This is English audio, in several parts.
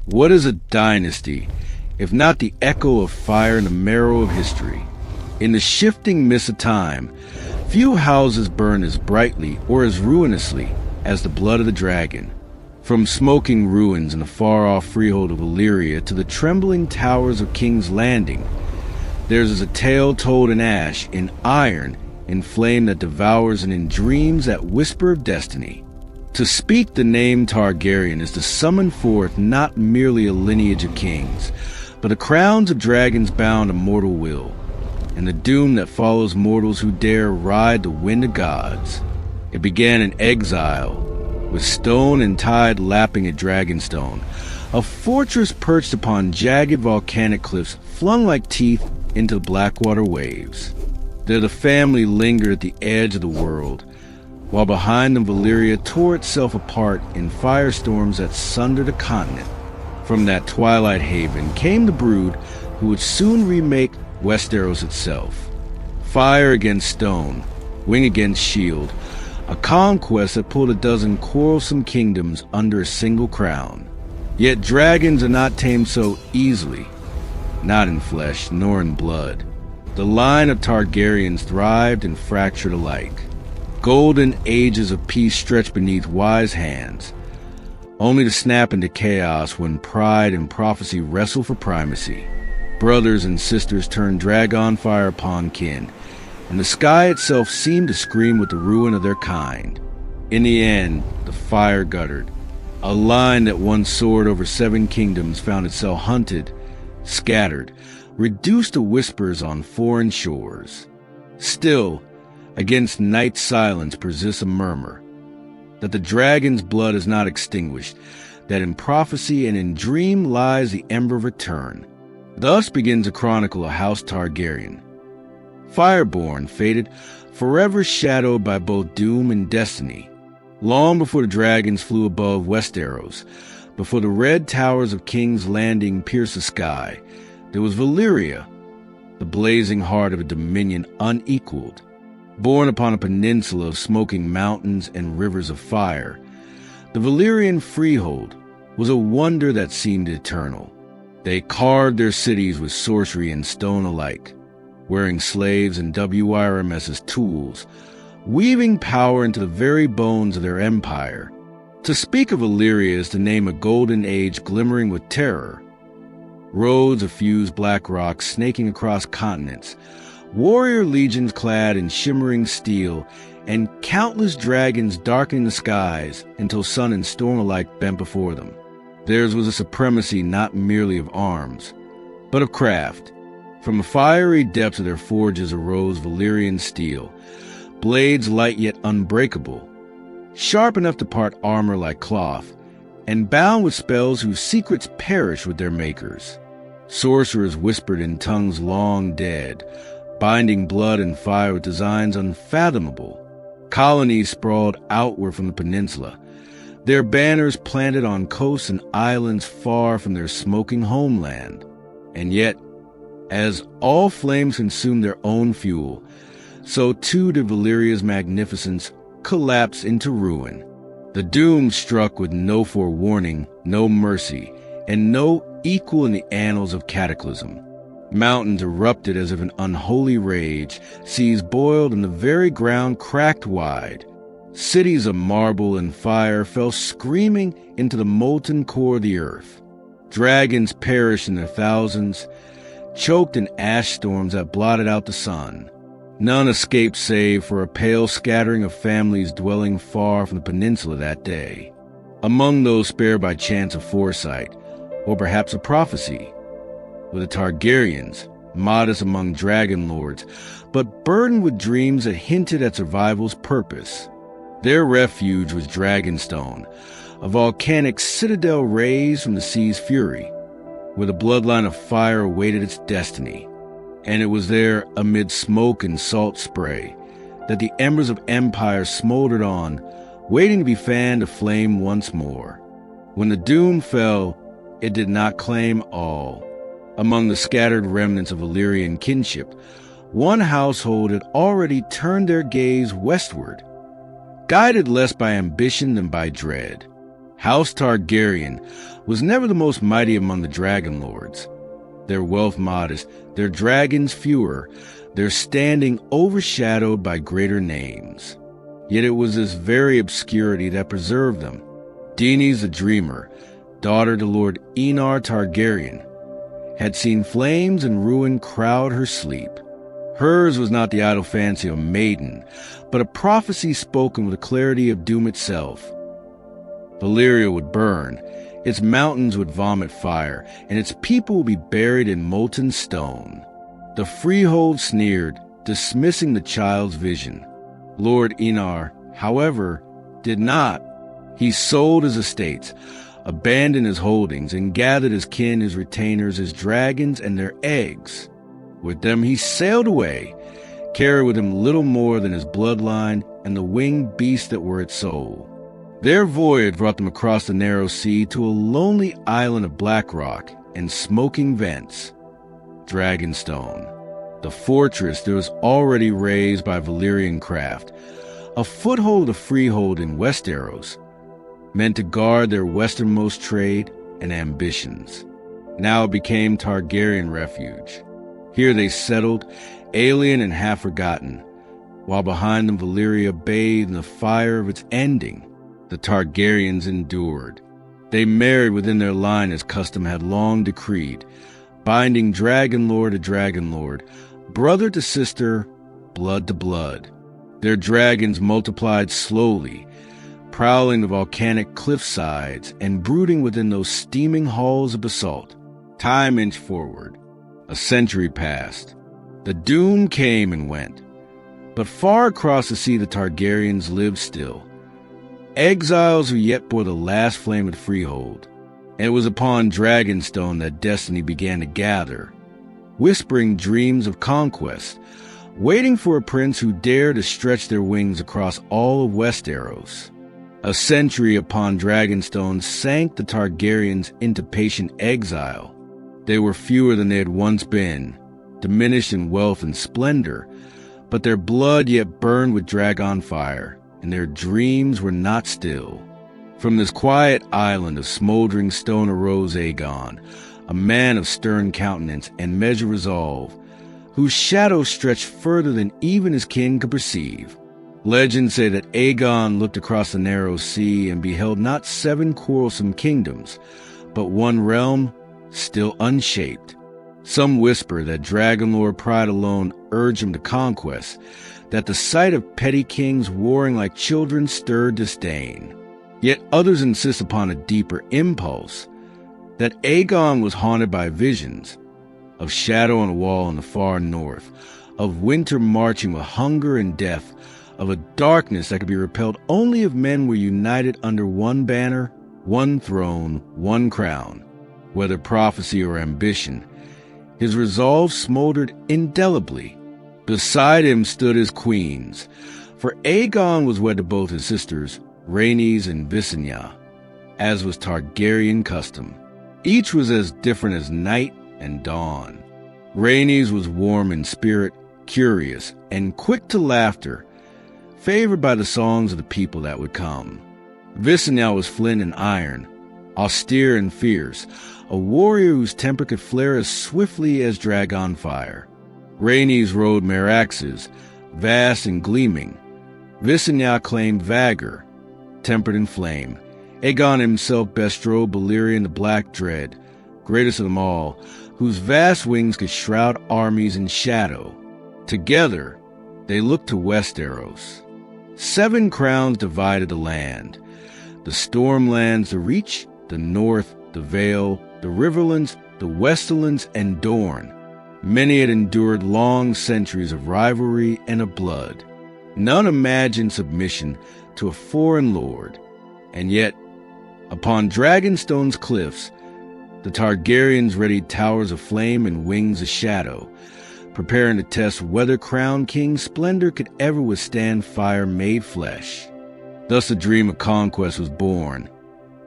What is a dynasty, if not the echo of fire in the marrow of history? In the shifting mist of time, few houses burn as brightly or as ruinously as the blood of the dragon. From smoking ruins in the far-off freehold of Valyria to the trembling towers of King's Landing, theirs is a tale told in ash, in iron, in flame that devours, and in dreams that whisper of destiny. To speak the name Targaryen is to summon forth not merely a lineage of kings, but the crowns of dragons bound to mortal will, and the doom that follows mortals who dare ride the wind of gods. It began in Exile, with stone and tide lapping at Dragonstone, a fortress perched upon jagged volcanic cliffs flung like teeth into the blackwater waves. There the family lingered at the edge of the world, while behind them Valyria tore itself apart in firestorms that sundered a continent. From that twilight haven came the brood who would soon remake Westeros itself. Fire against stone, wing against shield, a conquest that pulled a dozen quarrelsome kingdoms under a single crown. Yet dragons are not tamed so easily, not in flesh nor in blood. The line of Targaryens thrived and fractured alike. Golden ages of peace stretched beneath wise hands, only to snap into chaos when pride and prophecy wrestle for primacy. Brothers and sisters turned dragon fire upon kin, and the sky itself seemed to scream with the ruin of their kind. In the end, the fire guttered. A line that once soared over 7 kingdoms found itself hunted, scattered, reduced to whispers on foreign shores. Still, against night's silence persists a murmur, that the dragon's blood is not extinguished, that in prophecy and in dream lies the ember of return. Thus begins a chronicle of House Targaryen. Fireborn, fated, forever shadowed by both doom and destiny. Long before the dragons flew above Westeros, before the red towers of King's Landing pierced the sky, there was Valyria, the blazing heart of a dominion unequaled. Born upon a peninsula of smoking mountains and rivers of fire, the Valyrian freehold was a wonder that seemed eternal. They carved their cities with sorcery and stone alike, wearing slaves and WIRMs as tools, weaving power into the very bones of their empire. To speak of Valyria is to name a golden age glimmering with terror. Roads of fused black rock snaking across continents, warrior legions clad in shimmering steel, and countless dragons darkening the skies until sun and storm alike bent before them. Theirs was a supremacy not merely of arms, but of craft. From the fiery depths of their forges arose Valyrian steel, blades light yet unbreakable, sharp enough to part armor like cloth, and bound with spells whose secrets perish with their makers. Sorcerers whispered in tongues long dead, binding blood and fire with designs unfathomable. Colonies sprawled outward from the peninsula, their banners planted on coasts and islands far from their smoking homeland. And yet, as all flames consumed their own fuel, so too did Valyria's magnificence collapse into ruin. The doom struck with no forewarning, no mercy, and no equal in the annals of cataclysm. Mountains erupted as if in unholy rage, seas boiled, and the very ground cracked wide. Cities of marble and fire fell screaming into the molten core of the earth. Dragons perished in their thousands, choked in ash storms that blotted out the sun. None escaped save for a pale scattering of families dwelling far from the peninsula that day. Among those spared by chance of foresight, or perhaps a prophecy, were the Targaryens, modest among dragon lords, but burdened with dreams that hinted at survival's purpose. Their refuge was Dragonstone, a volcanic citadel raised from the sea's fury, where the bloodline of fire awaited its destiny. And it was there, amid smoke and salt spray, that the embers of empire smoldered on, waiting to be fanned to flame once more. When the doom fell, it did not claim all. Among the scattered remnants of Valyrian kinship, one household had already turned their gaze westward, guided less by ambition than by dread. House Targaryen was never the most mighty among the dragon lords. Their wealth modest, their dragons fewer, their standing overshadowed by greater names. Yet it was this very obscurity that preserved them. Daenerys the Dreamer, daughter to Lord Aegon Targaryen, had seen flames and ruin crowd her sleep. Hers was not the idle fancy of a maiden, but a prophecy spoken with the clarity of doom itself. Valyria would burn, its mountains would vomit fire, and its people would be buried in molten stone. The freehold sneered, dismissing the child's vision. Lord Aegon, however, did not. He sold his estates, abandoned his holdings, and gathered his kin, his retainers, his dragons, and their eggs. With them he sailed away, carried with him little more than his bloodline and the winged beasts that were its soul. Their voyage brought them across the narrow sea to a lonely island of black rock and smoking vents, Dragonstone, the fortress that was already raised by Valyrian craft, a foothold of freehold in Westeros, meant to guard their westernmost trade and ambitions. Now it became Targaryen refuge. Here they settled, alien and half-forgotten, while behind them Valyria bathed in the fire of its ending. The Targaryens endured. They married within their line as custom had long decreed, binding dragon lord to dragon lord, brother to sister, blood to blood. Their dragons multiplied slowly, prowling the volcanic cliff sides and brooding within those steaming halls of basalt. Time inched forward. A century passed. The doom came and went. But far across the sea the Targaryens lived still. Exiles who yet bore the last flame of freehold. And it was upon Dragonstone that destiny began to gather, whispering dreams of conquest, waiting for a prince who dared to stretch their wings across all of Westeros. A century upon Dragonstone sank the Targaryens into patient exile. They were fewer than they had once been, diminished in wealth and splendor, but their blood yet burned with dragon fire, and their dreams were not still. From this quiet island of smoldering stone arose Aegon, a man of stern countenance and measured resolve, whose shadow stretched further than even his kin could perceive. Legends say that Aegon looked across the narrow sea and beheld not 7 quarrelsome kingdoms, but one realm still unshaped. Some whisper that Dragonlord pride alone urged him to conquest, that the sight of petty kings warring like children stirred disdain. Yet others insist upon a deeper impulse, that Aegon was haunted by visions of shadow on a wall in the far north, of winter marching with hunger and death, of a darkness that could be repelled only if men were united under one banner, one throne, one crown. Whether prophecy or ambition, his resolve smoldered indelibly. Beside him stood his queens, for Aegon was wed to both his sisters, Rhaenys and Visenya, as was Targaryen custom. Each was as different as night and dawn. Rhaenys was warm in spirit, curious, and quick to laughter, favored by the songs of the people that would come. Visenya was flint and iron, austere and fierce, a warrior whose temper could flare as swiftly as dragon fire. Rhaenys rode Meraxes, vast and gleaming. Visenya claimed Vagor, tempered in flame. Aegon himself bestrode Valyria in the Black Dread, greatest of them all, whose vast wings could shroud armies in shadow. Together, they looked to Westeros. 7 crowns divided the land. The Stormlands, the Reach, the North, the Vale, the Riverlands, the Westerlands, and Dorne. Many had endured long centuries of rivalry and of blood. None imagined submission to a foreign lord. And yet, upon Dragonstone's cliffs, the Targaryens readied towers of flame and wings of shadow, preparing to test whether crowned king's splendor could ever withstand fire made flesh. Thus the dream of conquest was born,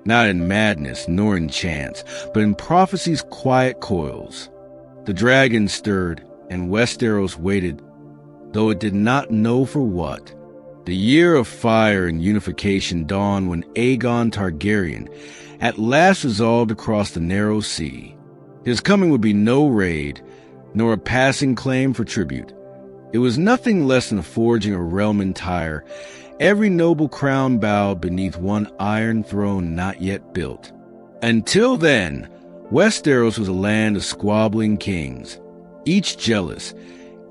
not in madness nor in chance, but in prophecy's quiet coils. The dragons stirred, and Westeros waited, though it did not know for what. The year of fire and unification dawned when Aegon Targaryen at last resolved to cross the narrow sea. His coming would be no raid, nor a passing claim for tribute. It was nothing less than forging a realm entire, every noble crown bowed beneath one iron throne not yet built. Until then, Westeros was a land of squabbling kings, each jealous,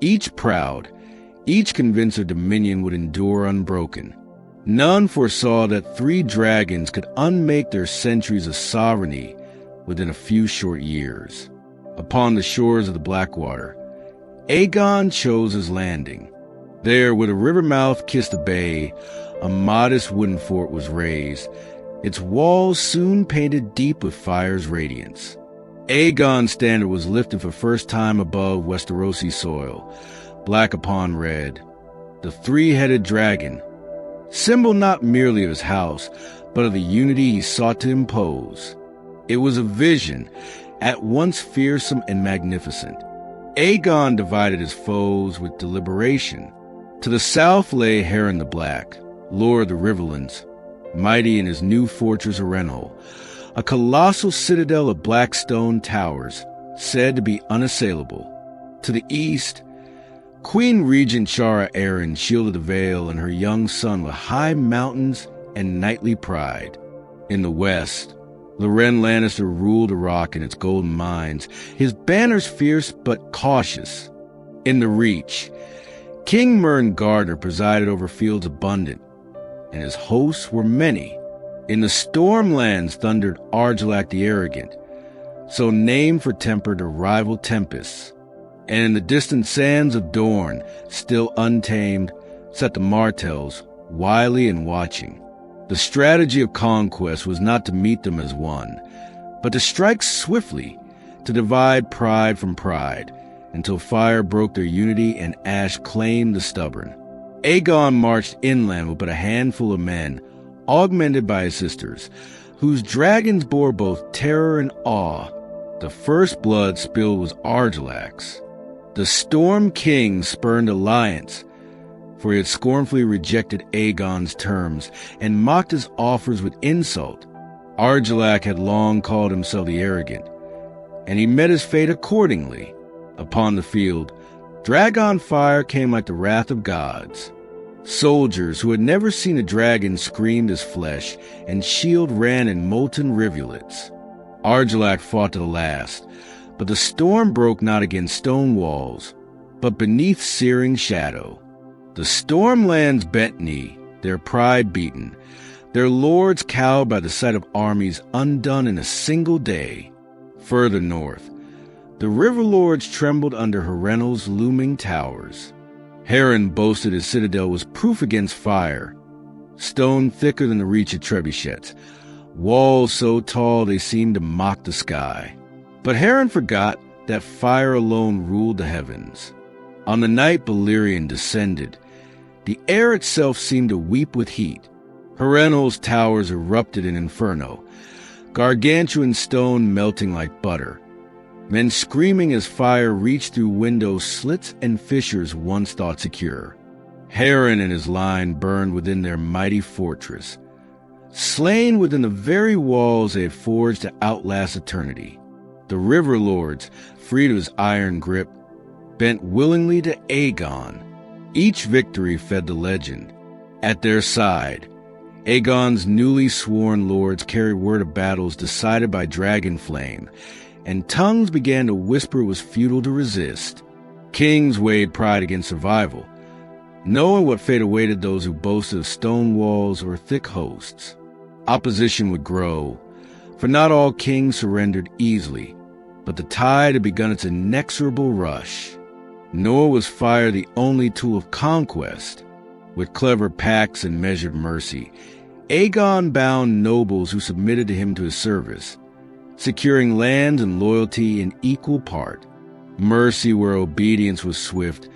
each proud, each convinced their dominion would endure unbroken. None foresaw that 3 dragons could unmake their centuries of sovereignty within a few short years. Upon the shores of the Blackwater, Aegon chose his landing. There, where the river mouth kissed the bay, a modest wooden fort was raised, its walls soon painted deep with fire's radiance. Aegon's standard was lifted for first time above Westerosi soil, black upon red. The 3-headed dragon, symbol not merely of his house, but of the unity he sought to impose. It was a vision, at once fearsome and magnificent. Aegon divided his foes with deliberation. To the south lay Harren the Black, lord of the Riverlands, mighty in his new fortress Harrenhal, a colossal citadel of black stone towers, said to be unassailable. To the east, Queen Regent Shara Arryn shielded the Vale and her young son with high mountains and knightly pride. In the west, Loren Lannister ruled the rock and its golden mines, his banners fierce but cautious. In the Reach, King Mern Gardner presided over fields abundant, and his hosts were many. In the Stormlands thundered Argilac the Arrogant, so named for temper to rival tempests. And in the distant sands of Dorne, still untamed, sat the Martells, wily and watching. The strategy of conquest was not to meet them as one, but to strike swiftly, to divide pride from pride, until fire broke their unity and ash claimed the stubborn. Aegon marched inland with but a handful of men, augmented by his sisters, whose dragons bore both terror and awe. The first blood spilled was Argilac's. The Storm King spurned alliance, for he had scornfully rejected Aegon's terms and mocked his offers with insult. Argilac had long called himself the Arrogant, and he met his fate accordingly. Upon the field, dragon fire came like the wrath of gods. Soldiers who had never seen a dragon screamed his flesh, and shield ran in molten rivulets. Argilac fought to the last, but the storm broke not against stone walls, but beneath searing shadow. The Stormlands bent knee, their pride beaten, their lords cowed by the sight of armies undone in a single day. Further north, the river lords trembled under Harrenhal's looming towers. Harren boasted his citadel was proof against fire, stone thicker than the reach of trebuchets, walls so tall they seemed to mock the sky. But Harren forgot that fire alone ruled the heavens. On the night Valyrian descended, the air itself seemed to weep with heat. Harrenhal's towers erupted in inferno, gargantuan stone melting like butter. Men screaming as fire reached through window slits and fissures once thought secure. Harren and his line burned within their mighty fortress, slain within the very walls they had forged to outlast eternity. The river lords, freed of his iron grip, bent willingly to Aegon. Each victory fed the legend. At their side, Aegon's newly sworn lords carried word of battles decided by dragon flame, and tongues began to whisper it was futile to resist. Kings weighed pride against survival, knowing what fate awaited those who boasted of stone walls or thick hosts. Opposition would grow, for not all kings surrendered easily, but the tide had begun its inexorable rush. Nor was fire the only tool of conquest. With clever pacts and measured mercy, Aegon bound nobles who submitted to him to his service, securing lands and loyalty in equal part. Mercy where obedience was swift,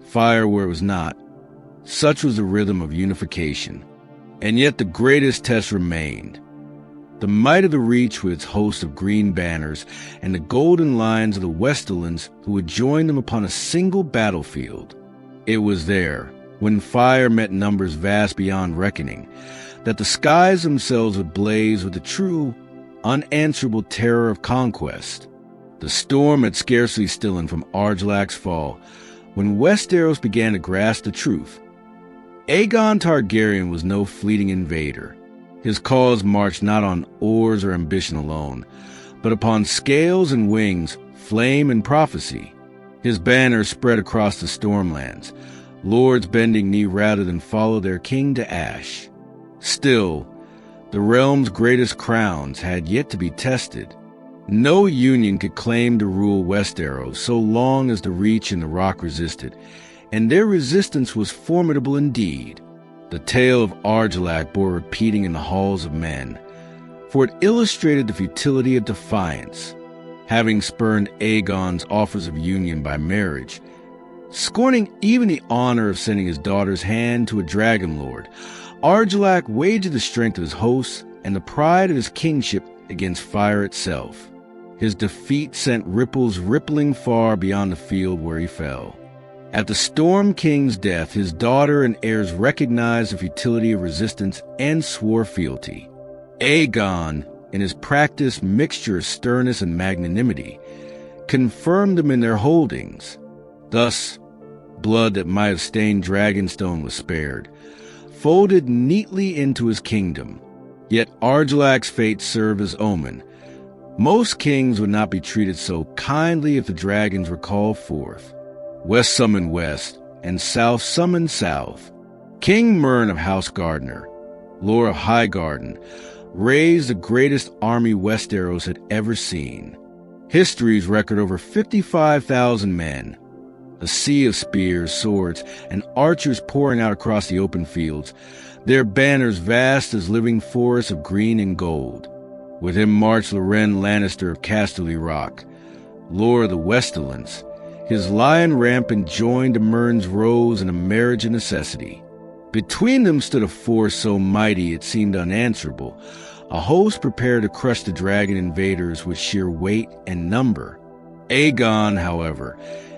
fire where it was not. Such was the rhythm of unification. And yet the greatest test remained. The might of the Reach with its host of green banners and the golden lines of the Westerlands who would join them upon a single battlefield. It was there, when fire met numbers vast beyond reckoning, that the skies themselves would blaze with the true, unanswerable terror of conquest. The storm had scarcely stilled from Argilac's fall, when Westeros began to grasp the truth. Aegon Targaryen was no fleeting invader. His cause marched not on oars or ambition alone, but upon scales and wings, flame and prophecy. His banner spread across the stormlands, lords bending knee rather than follow their king to ash. Still, the realm's greatest crowns had yet to be tested. No union could claim to rule Westeros so long as the Reach and the Rock resisted, and their resistance was formidable indeed. The tale of Argilac bore repeating in the halls of men, for it illustrated the futility of defiance. Having spurned Aegon's offers of union by marriage, scorning even the honor of sending his daughter's hand to a dragon lord, Argilac wagered the strength of his hosts and the pride of his kingship against fire itself. His defeat sent ripples rippling far beyond the field where he fell. At the Storm King's death, his daughter and heirs recognized the futility of resistance and swore fealty. Aegon, in his practiced mixture of sternness and magnanimity, confirmed them in their holdings. Thus, blood that might have stained Dragonstone was spared, folded neatly into his kingdom. Yet Argilac's fate served as omen. Most kings would not be treated so kindly if the dragons were called forth. West summoned west, and south summoned south. King Mern of House Gardner, Lord of Highgarden, raised the greatest army Westeros had ever seen. History's record over 55,000 men. A sea of spears, swords, and archers pouring out across the open fields, their banners vast as living forests of green and gold. With him marched Loren Lannister of Casterly Rock, Lord of the Westerlands. His lion rampant joined to Mern's rose in a marriage of necessity. Between them stood a force so mighty it seemed unanswerable, a host prepared to crush the dragon invaders with sheer weight and number. Aegon, however,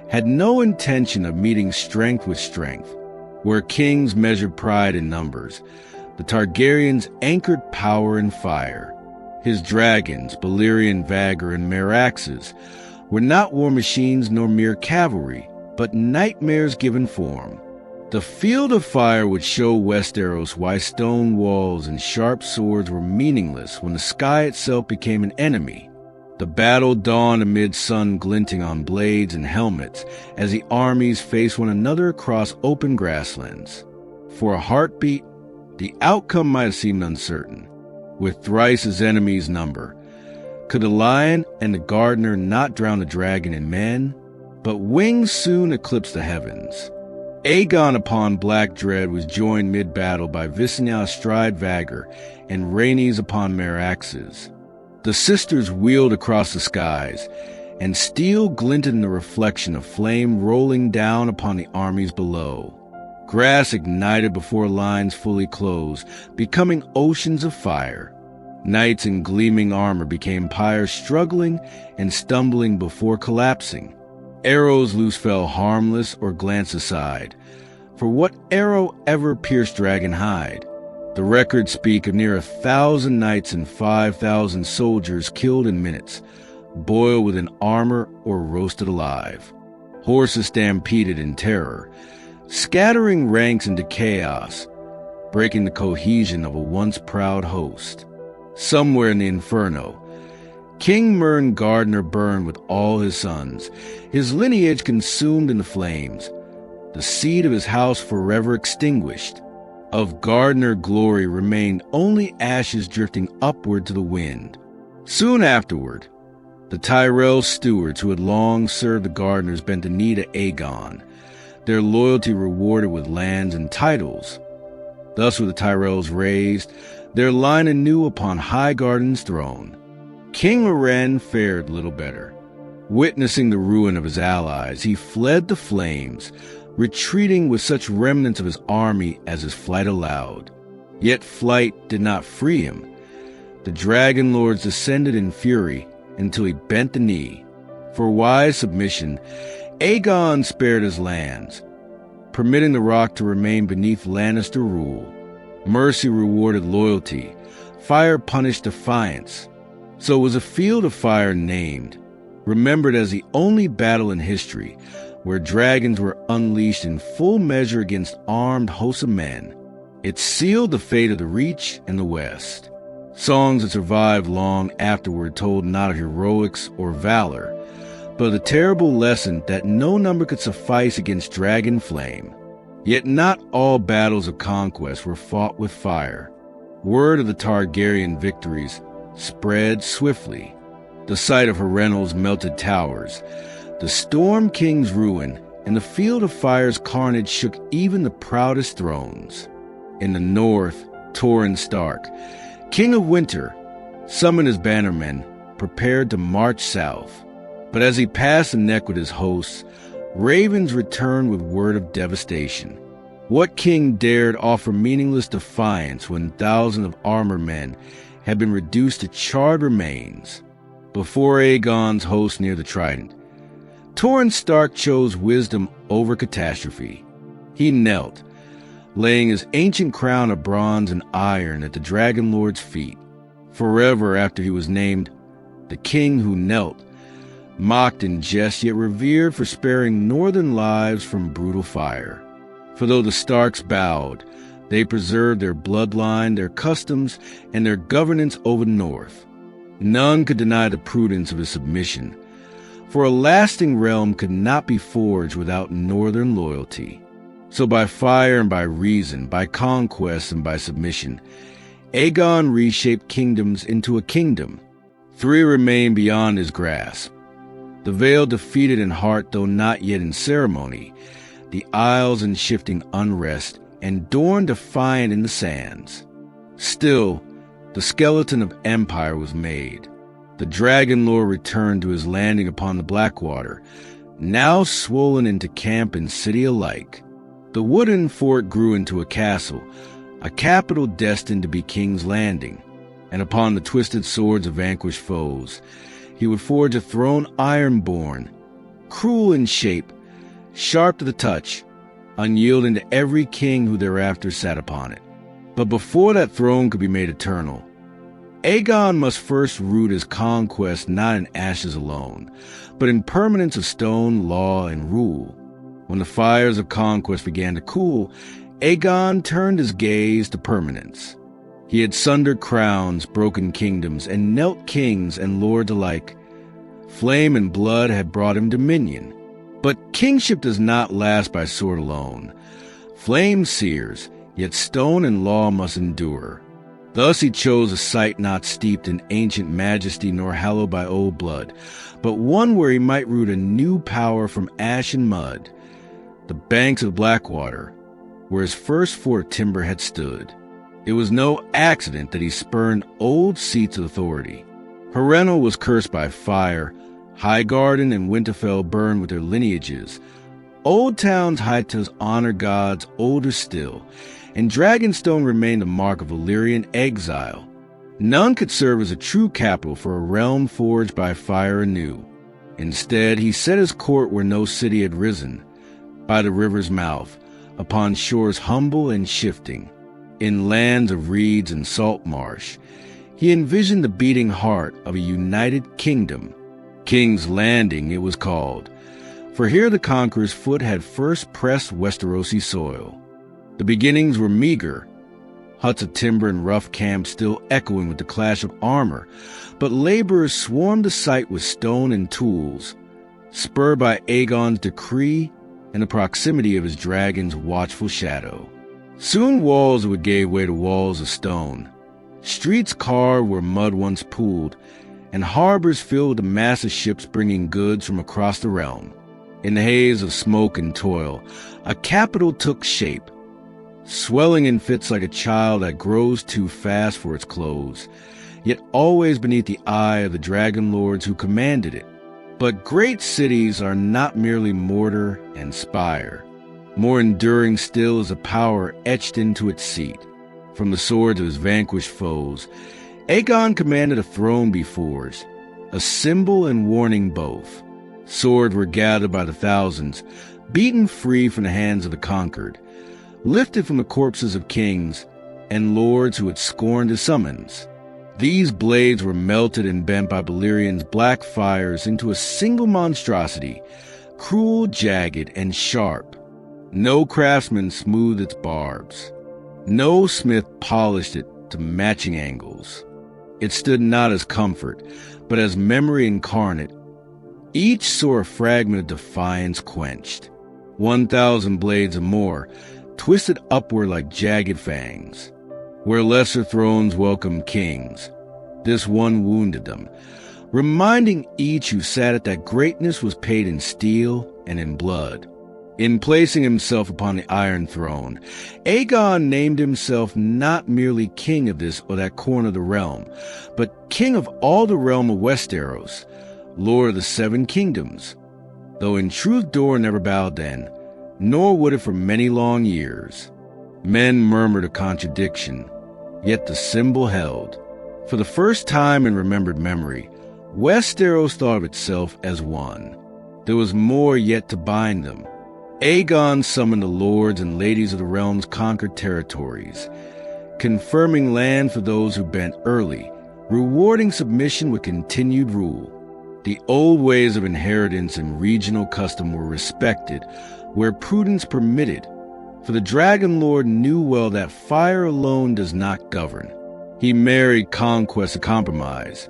had no intention of meeting strength with strength. Where kings measured pride in numbers, the Targaryens anchored power in fire. His dragons, Valyrian Vhagar and Meraxes, were not war machines nor mere cavalry, but nightmares given form. The field of fire would show Westeros why stone walls and sharp swords were meaningless when the sky itself became an enemy. The battle dawned amid sun glinting on blades and helmets as the armies faced one another across open grasslands. For a heartbeat, the outcome might have seemed uncertain. With thrice his enemies' number, could the lion and the gardener not drown the dragon in men? But wings soon eclipsed the heavens. Aegon upon Black Dread was joined mid-battle by Visenya astride Vhagar and Rhaenys upon Meraxes. The sisters wheeled across the skies, and steel glinted in the reflection of flame rolling down upon the armies below. Grass ignited before lines fully closed, becoming oceans of fire. Knights in gleaming armor became pyres struggling and stumbling before collapsing. Arrows loose fell harmless or glanced aside. For what arrow ever pierced dragon hide? The records speak of near 1,000 knights and 5,000 soldiers killed in minutes, boiled within armor or roasted alive. Horses stampeded in terror, scattering ranks into chaos, breaking the cohesion of a once proud host. Somewhere in the inferno, King Mern Gardner burned with all his sons, his lineage consumed in the flames, the seed of his house forever extinguished. Of Gardner glory remained only ashes drifting upward to the wind. Soon afterward, the Tyrell stewards who had long served the Gardners bent the knee to Aegon, their loyalty rewarded with lands and titles. Thus were the Tyrells raised, their line anew upon Highgarden's throne. King Loren fared little better. Witnessing the ruin of his allies, he fled the flames, retreating with such remnants of his army as his flight allowed. Yet flight did not free him. The dragon lords descended in fury until he bent the knee. For wise submission, Aegon spared his lands, permitting the rock to remain beneath Lannister rule. Mercy rewarded loyalty. Fire punished defiance. So it was a field of fire named, remembered as the only battle in history where dragons were unleashed in full measure against armed hosts of men. It sealed the fate of the Reach and the West. Songs that survived long afterward told not of heroics or valor, but the terrible lesson that no number could suffice against dragon flame. Yet not all battles of conquest were fought with fire. Word of the Targaryen victories spread swiftly. The sight of Harrenhal's melted towers, the Storm King's ruin, and the Field of Fire's carnage shook even the proudest thrones. In the north, Torrhen Stark, King of Winter, summoned his bannermen, prepared to march south. But as he passed the neck with his hosts, ravens returned with word of devastation. What king dared offer meaningless defiance when thousands of armored men had been reduced to charred remains? Before Aegon's host near the Trident, Torrhen Stark chose wisdom over catastrophe. He knelt, laying his ancient crown of bronze and iron at the Dragon Lord's feet. Forever after he was named the king who knelt, mocked in jest yet revered for sparing northern lives from brutal fire. For though the Starks bowed, they preserved their bloodline, their customs, and their governance over the north. None could deny the prudence of his submission, for a lasting realm could not be forged without northern loyalty. So by fire and by reason, by conquest and by submission, Aegon reshaped kingdoms into a kingdom. 3 remained beyond his grasp. The Vale defeated in heart, though not yet in ceremony, the Isles in shifting unrest, and Dorne defiant in the sands. Still, the skeleton of empire was made. The Dragon Lord returned to his landing upon the Blackwater, now swollen into camp and city alike. The wooden fort grew into a castle, a capital destined to be King's Landing, and upon the twisted swords of vanquished foes, he would forge a throne iron-born, cruel in shape, sharp to the touch, unyielding to every king who thereafter sat upon it. But before that throne could be made eternal, Aegon must first root his conquest not in ashes alone, but in permanence of stone, law, and rule. When the fires of conquest began to cool, Aegon turned his gaze to permanence. He had sundered crowns, broken kingdoms, and knelt kings and lords alike. Flame and blood had brought him dominion. But kingship does not last by sword alone. Flame sears, yet stone and law must endure. Thus he chose a site not steeped in ancient majesty nor hallowed by old blood, but one where he might root a new power from ash and mud, the banks of Blackwater, where his first fort timber had stood. It was no accident that he spurned old seats of authority. Harrenhal was cursed by fire, Highgarden and Winterfell burned with their lineages. Old towns Hightails honor gods older still, and Dragonstone remained a mark of Valyrian exile. None could serve as a true capital for a realm forged by fire anew. Instead, he set his court where no city had risen, by the river's mouth, upon shores humble and shifting. In lands of reeds and salt marsh, he envisioned the beating heart of a united kingdom. King's Landing it was called, for here the Conqueror's foot had first pressed Westerosi soil. The beginnings were meager, huts of timber and rough camps still echoing with the clash of armor, but laborers swarmed the site with stone and tools, spurred by Aegon's decree and the proximity of his dragon's watchful shadow. Soon walls would give way to walls of stone, streets carved where mud once pooled, and harbors filled with massive ships bringing goods from across the realm. In the haze of smoke and toil, a capital took shape, swelling in fits like a child that grows too fast for its clothes, yet always beneath the eye of the dragon lords who commanded it. But great cities are not merely mortar and spire. More enduring still is a power etched into its seat. From the swords of his vanquished foes, Aegon commanded a throne be forged, a symbol and warning both. Swords were gathered by the thousands, beaten free from the hands of the conquered, lifted from the corpses of kings and lords who had scorned his summons. These blades were melted and bent by Valyrian's black fires into a single monstrosity, cruel, jagged, and sharp. No craftsman smoothed its barbs. No smith polished it to matching angles. It stood not as comfort, but as memory incarnate. Each saw a fragment of defiance quenched. 1,000 blades or more, twisted upward like jagged fangs. Where lesser thrones welcomed kings, this one wounded them, reminding each who sat at that greatness was paid in steel and in blood. In placing himself upon the Iron Throne, Aegon named himself not merely king of this or that corner of the realm, but king of all the realm of Westeros, lord of the 7 kingdoms. Though in truth Dor never bowed then, nor would it for many long years. Men murmured a contradiction, yet the symbol held. For the first time in remembered memory, Westeros thought of itself as one. There was more yet to bind them. Aegon summoned the lords and ladies of the realm's conquered territories, confirming land for those who bent early, rewarding submission with continued rule. The old ways of inheritance and regional custom were respected, where prudence permitted, for the Dragon Lord knew well that fire alone does not govern. He married conquest to compromise,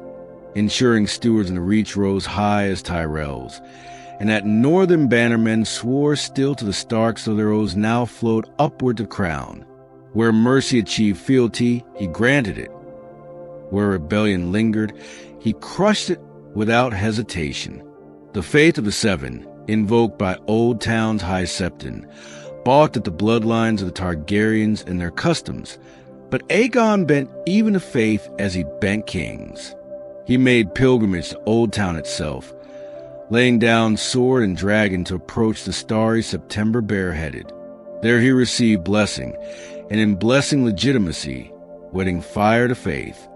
ensuring stewards in the Reach rose high as Tyrells, and that northern bannermen swore still to the Starks so their oaths now flowed upward to crown. Where mercy achieved fealty, he granted it. Where rebellion lingered, he crushed it without hesitation. The faith of the 7, invoked by Old Town's High Septon, balked at the bloodlines of the Targaryens and their customs, but Aegon bent even the faith as he bent kings. He made pilgrimage to Old Town itself, laying down sword and dragon to approach the starry September bareheaded. There he received blessing, and in blessing legitimacy, wedding fire to faith.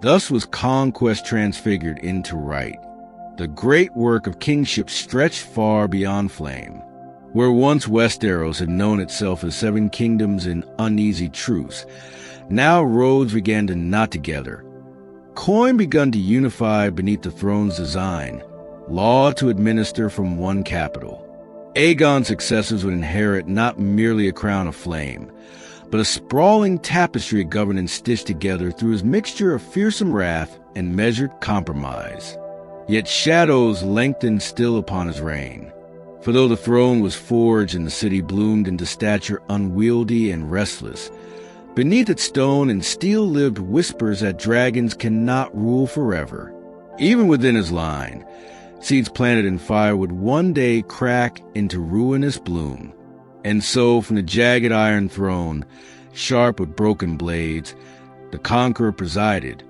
Thus was conquest transfigured into right. The great work of kingship stretched far beyond flame. Where once Westeros had known itself as 7 kingdoms in uneasy truce, now roads began to knot together. Coin begun to unify beneath the throne's design, law to administer from one capital. Aegon's successors would inherit not merely a crown of flame, but a sprawling tapestry of governance stitched together through his mixture of fearsome wrath and measured compromise. Yet shadows lengthened still upon his reign. For though the throne was forged and the city bloomed into stature unwieldy and restless, beneath its stone and steel lived whispers that dragons cannot rule forever. Even within his line, seeds planted in fire would one day crack into ruinous bloom. And so from the jagged Iron Throne, sharp with broken blades, the Conqueror presided.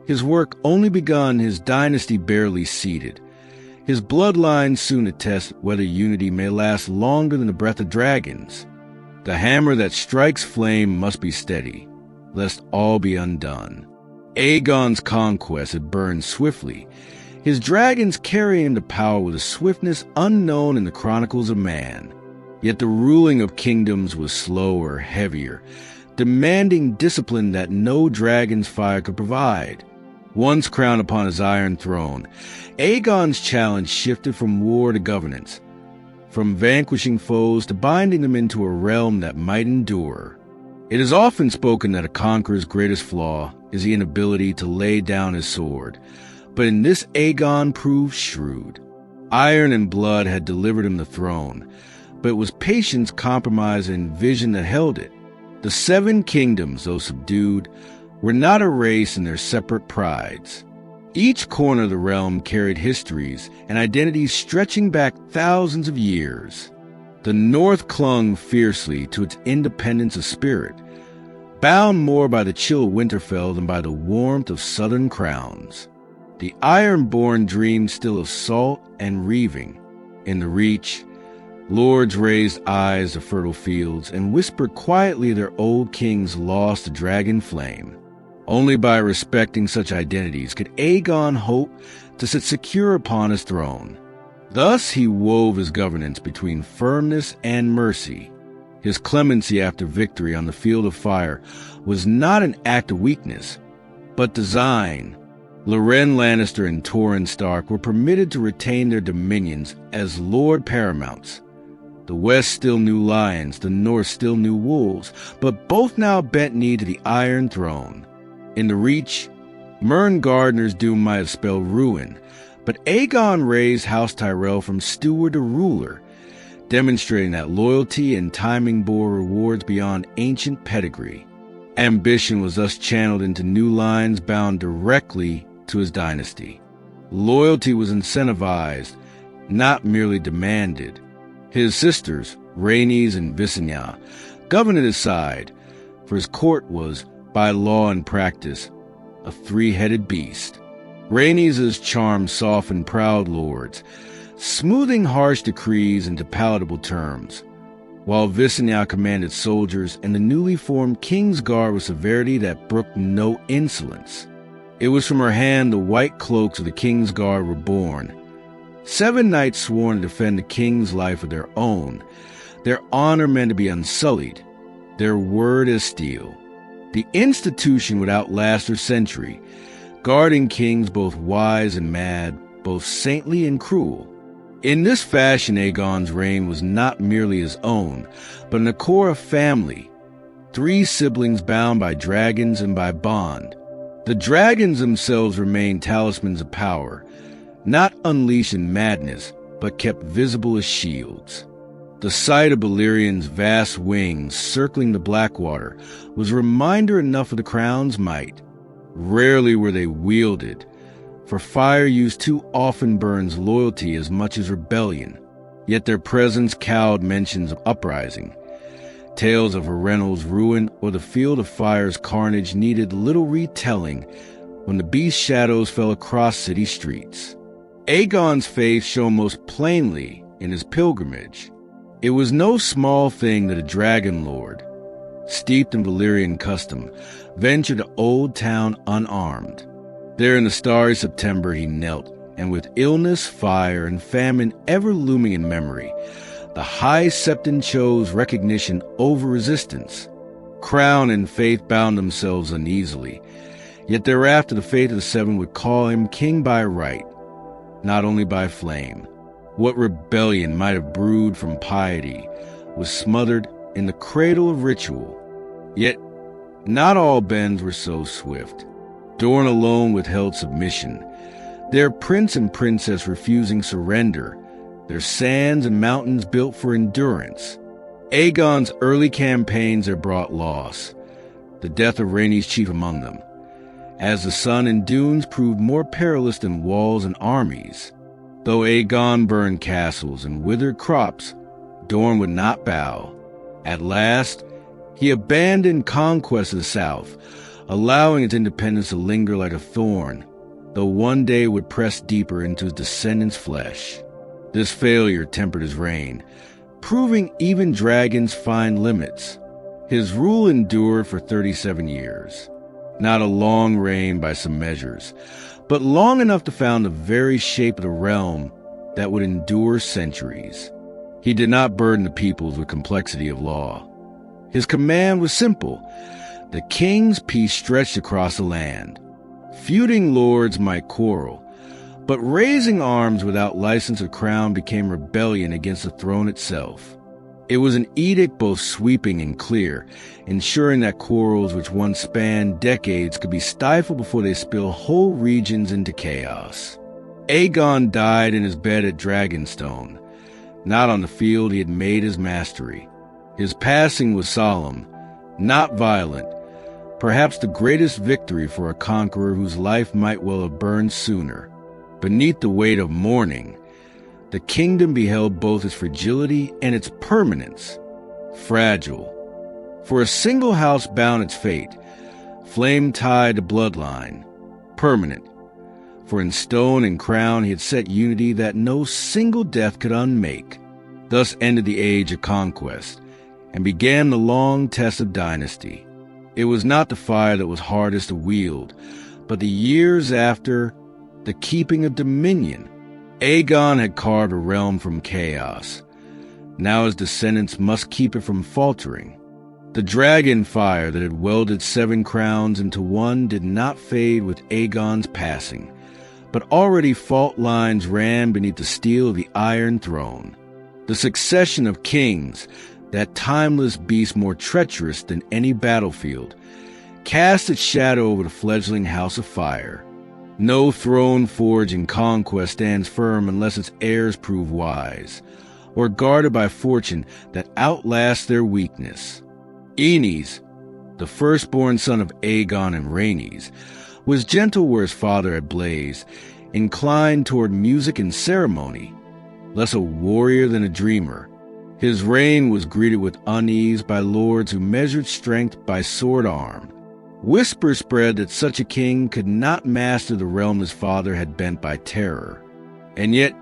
His work only begun, his dynasty barely seated. His bloodline soon attest whether unity may last longer than the breath of dragons. The hammer that strikes flame must be steady, lest all be undone. Aegon's conquest had burned swiftly. His dragons carry him to power with a swiftness unknown in the chronicles of man. Yet the ruling of kingdoms was slower, heavier, demanding discipline that no dragon's fire could provide. Once crowned upon his Iron Throne, Aegon's challenge shifted from war to governance, from vanquishing foes to binding them into a realm that might endure. It is often spoken that a conqueror's greatest flaw is the inability to lay down his sword, but in this Aegon proved shrewd. Iron and blood had delivered him the throne, but it was patience, compromise, and vision that held it. The 7 kingdoms, though subdued, were not erased in their separate prides. Each corner of the realm carried histories and identities stretching back thousands of years. The North clung fiercely to its independence of spirit, bound more by the chill of Winterfell than by the warmth of southern crowns. The Ironborn dreamed still of salt and reaving. In the Reach, lords raised eyes to fertile fields and whispered quietly their old kings lost the dragon flame. Only by respecting such identities could Aegon hope to sit secure upon his throne. Thus he wove his governance between firmness and mercy. His clemency after victory on the field of fire was not an act of weakness, but design. Loren Lannister and Torrhen Stark were permitted to retain their dominions as Lord Paramounts. The West still knew lions, the North still knew wolves, but both now bent knee to the Iron Throne. In the Reach, Mern Gardener's doom might have spelled ruin, but Aegon raised House Tyrell from steward to ruler, demonstrating that loyalty and timing bore rewards beyond ancient pedigree. Ambition was thus channeled into new lines bound directly to his dynasty. Loyalty was incentivized, not merely demanded. His sisters, Rhaenys and Visenya, governed at his side, for his court was, by law and practice, a three-headed beast. Rhaenys' charm softened proud lords, smoothing harsh decrees into palatable terms, while Visenya commanded soldiers and the newly formed King's Guard with severity that brooked no insolence. It was from her hand the white cloaks of the King's Guard were born. 7 knights sworn to defend the king's life with their own, their honor meant to be unsullied, their word as steel. The institution would outlast her century, guarding kings both wise and mad, both saintly and cruel. In this fashion, Aegon's reign was not merely his own, but an Akora family, 3 siblings bound by dragons and by bond. The dragons themselves remained talismans of power, not unleashed in madness, but kept visible as shields. The sight of Valyrian's vast wings circling the Blackwater was a reminder enough of the crown's might. Rarely were they wielded, for fire used too often burns loyalty as much as rebellion, yet their presence cowed mentions of uprising. Tales of Harrenhal's ruin or the Field of Fire's carnage needed little retelling when the beast's shadows fell across city streets. Aegon's faith shone most plainly in his pilgrimage. It was no small thing that a dragon lord, steeped in Valyrian custom, ventured to Old Town unarmed. There in the starry September he knelt, and with illness, fire, and famine ever looming in memory, the High Septon chose recognition over resistance. Crown and faith bound themselves uneasily, yet thereafter the fate of the Seven would call him king by right, not only by flame. What rebellion might have brewed from piety was smothered in the cradle of ritual. Yet not all bends were so swift. Dorne alone withheld submission, their prince and princess refusing surrender, their sands and mountains built for endurance. Aegon's early campaigns had brought loss, the death of Rhaenys chief among them, as the sun and dunes proved more perilous than walls and armies. Though Aegon burned castles and withered crops, Dorne would not bow. At last, he abandoned conquest of the south, allowing its independence to linger like a thorn, though one day would press deeper into his descendants' flesh. This failure tempered his reign, proving even dragons find limits. His rule endured for 37 years. Not a long reign by some measures, but long enough to found the very shape of the realm that would endure centuries. He did not burden the peoples with complexity of law. His command was simple. The king's peace stretched across the land. Feuding lords might quarrel, but raising arms without license or crown became rebellion against the throne itself. It was an edict both sweeping and clear, ensuring that quarrels which once spanned decades could be stifled before they spill whole regions into chaos. Aegon died in his bed at Dragonstone, not on the field he had made his mastery. His passing was solemn, not violent, perhaps the greatest victory for a conqueror whose life might well have burned sooner. Beneath the weight of mourning, the kingdom beheld both its fragility and its permanence. Fragile, for a single house bound its fate, flame-tied to bloodline. Permanent, for in stone and crown he had set unity that no single death could unmake. Thus ended the age of conquest, and began the long test of dynasty. It was not the fire that was hardest to wield, but the years after, the keeping of dominion. Aegon had carved a realm from chaos. Now his descendants must keep it from faltering. The dragon fire that had welded 7 crowns into one did not fade with Aegon's passing, but already fault lines ran beneath the steel of the Iron Throne. The succession of kings, that timeless beast more treacherous than any battlefield, cast its shadow over the fledgling House of Fire. No throne forged in conquest stands firm unless its heirs prove wise, or guarded by fortune that outlasts their weakness. Aenys, the firstborn son of Aegon and Rhaenys, was gentle where his father had blazed, inclined toward music and ceremony, less a warrior than a dreamer. His reign was greeted with unease by lords who measured strength by sword arm. Whispers spread that such a king could not master the realm his father had bent by terror. And yet,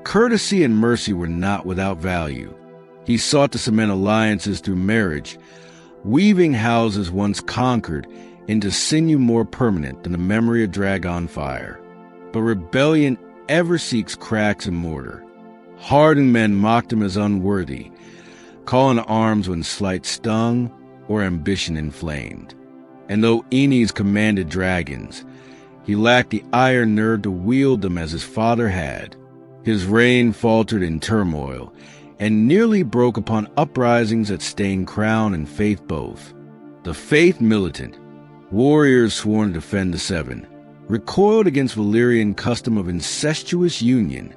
courtesy and mercy were not without value. He sought to cement alliances through marriage, weaving houses once conquered into sinew more permanent than the memory of dragon fire. But rebellion ever seeks cracks and mortar. Hardened men mocked him as unworthy, calling to arms when slight stung or ambition inflamed. And though Aenys commanded dragons, he lacked the iron nerve to wield them as his father had. His reign faltered in turmoil, and nearly broke upon uprisings that stained crown and faith both. The faith militant, warriors sworn to defend the Seven, recoiled against Valyrian custom of incestuous union,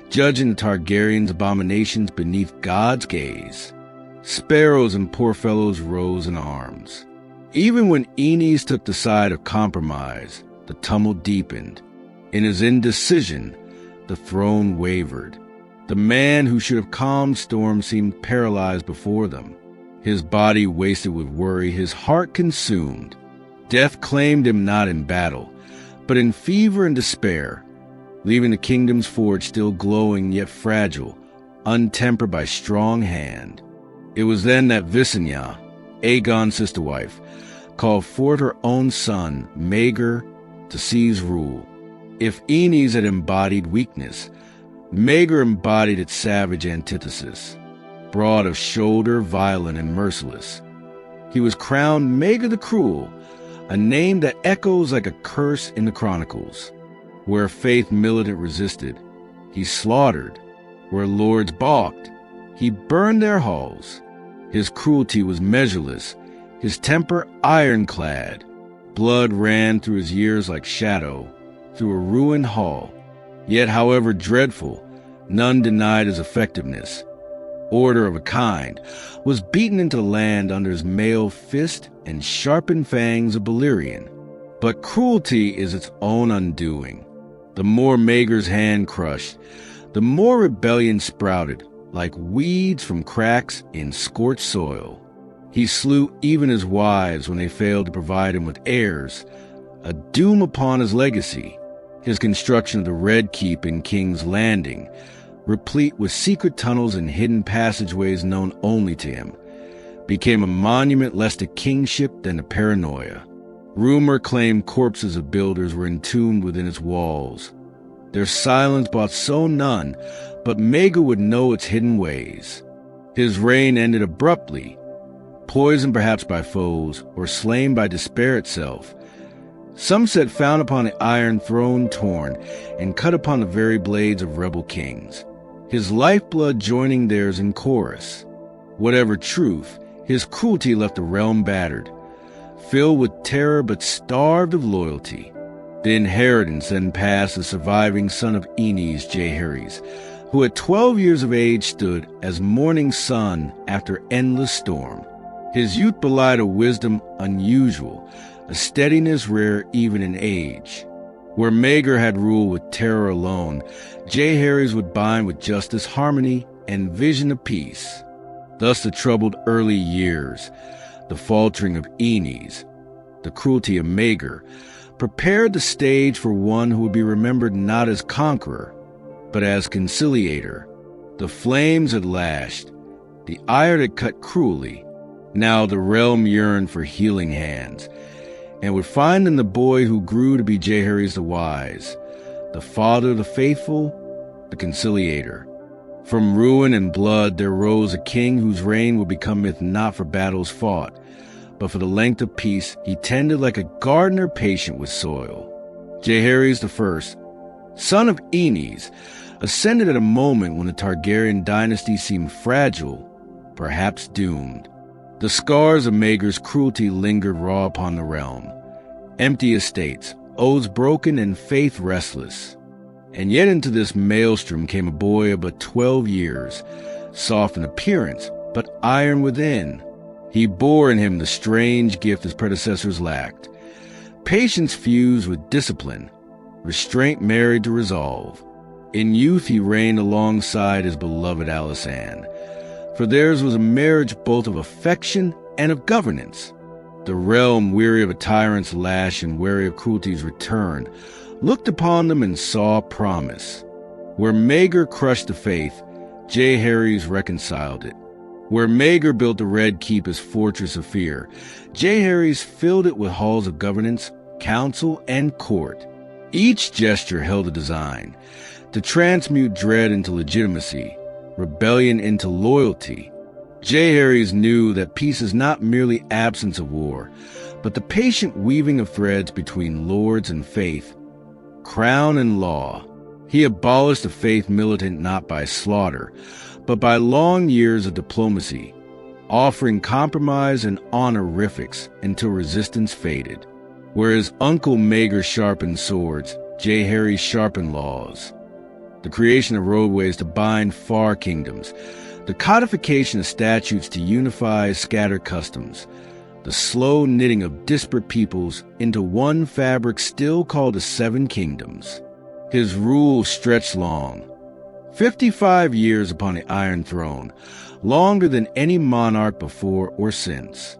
judging the Targaryens' abominations beneath God's gaze. Sparrows and poor fellows rose in arms. Even when Aenys took the side of compromise, the tumult deepened. In his indecision, the throne wavered. The man who should have calmed storms seemed paralyzed before them. His body wasted with worry, his heart consumed. Death claimed him not in battle, but in fever and despair, leaving the kingdom's forge still glowing yet fragile, untempered by strong hand. It was then that Visenya, Aegon's sister wife, called forth her own son, Maegor, to seize rule. If Aenys had embodied weakness, Maegor embodied its savage antithesis, broad of shoulder, violent and merciless. He was crowned Maegor the Cruel, a name that echoes like a curse in the chronicles. Where faith militant resisted, he slaughtered. Where lords balked, he burned their halls. His cruelty was measureless, his temper ironclad. Blood ran through his years like shadow, through a ruined hall. Yet, however dreadful, none denied his effectiveness. Order of a kind was beaten into the land under his mailed fist and sharpened fangs of Valyrian. But cruelty is its own undoing. The more Maegor's hand crushed, the more rebellion sprouted, like weeds from cracks in scorched soil. He slew even his wives when they failed to provide him with heirs, a doom upon his legacy. His construction of the Red Keep in King's Landing, replete with secret tunnels and hidden passageways known only to him, became a monument less to kingship than to paranoia. Rumor claimed corpses of builders were entombed within its walls. Their silence brought so none, but Maegor would know its hidden ways. His reign ended abruptly, poisoned perhaps by foes, or slain by despair itself. Some said found upon the Iron Throne torn and cut upon the very blades of rebel kings, his lifeblood joining theirs in chorus. Whatever truth, his cruelty left the realm battered, filled with terror but starved of loyalty. The inheritance then passed the surviving son of Aenys, Jaehaerys, who at 12 years of age stood as morning sun after endless storm. His youth belied a wisdom unusual, a steadiness rare even in age. Where Maegor had ruled with terror alone, Jaehaerys would bind with justice, harmony, and vision of peace. Thus the troubled early years, the faltering of Aenys, the cruelty of Maegor, prepared the stage for one who would be remembered not as conqueror, but as conciliator. The flames had lashed, the iron had cut cruelly. Now the realm yearned for healing hands, and would find in the boy who grew to be Jaehaerys the Wise, the father of the faithful, the Conciliator. From ruin and blood there rose a king whose reign would become myth not for battles fought, but for the length of peace he tended like a gardener patient with soil. Jaehaerys I, son of Aenys, ascended at a moment when the Targaryen dynasty seemed fragile, perhaps doomed. The scars of Maegor's cruelty lingered raw upon the realm. Empty estates, oaths broken, and faith restless. And yet into this maelstrom came a boy of but 12 years, soft in appearance, but iron within. He bore in him the strange gift his predecessors lacked. Patience fused with discipline, restraint married to resolve. In youth he reigned alongside his beloved Alysanne, for theirs was a marriage both of affection and of governance. The realm, weary of a tyrant's lash and wary of cruelty's return, looked upon them and saw promise. Where Maegor crushed the faith, Jaehaerys reconciled it. Where Maegor built the Red Keep as fortress of fear, Jaehaerys filled it with halls of governance, council, and court. Each gesture held a design, to transmute dread into legitimacy, rebellion into loyalty. Jaehaerys knew that peace is not merely absence of war, but the patient weaving of threads between lords and faith, crown and law. He abolished a faith militant not by slaughter, but by long years of diplomacy, offering compromise and honorifics until resistance faded. Whereas Uncle Maegor sharpened swords, Jaehaerys sharpened laws. The creation of roadways to bind far kingdoms, the codification of statutes to unify scattered customs, the slow knitting of disparate peoples into one fabric still called the Seven Kingdoms. His rule stretched long, 55 years upon the Iron Throne, longer than any monarch before or since.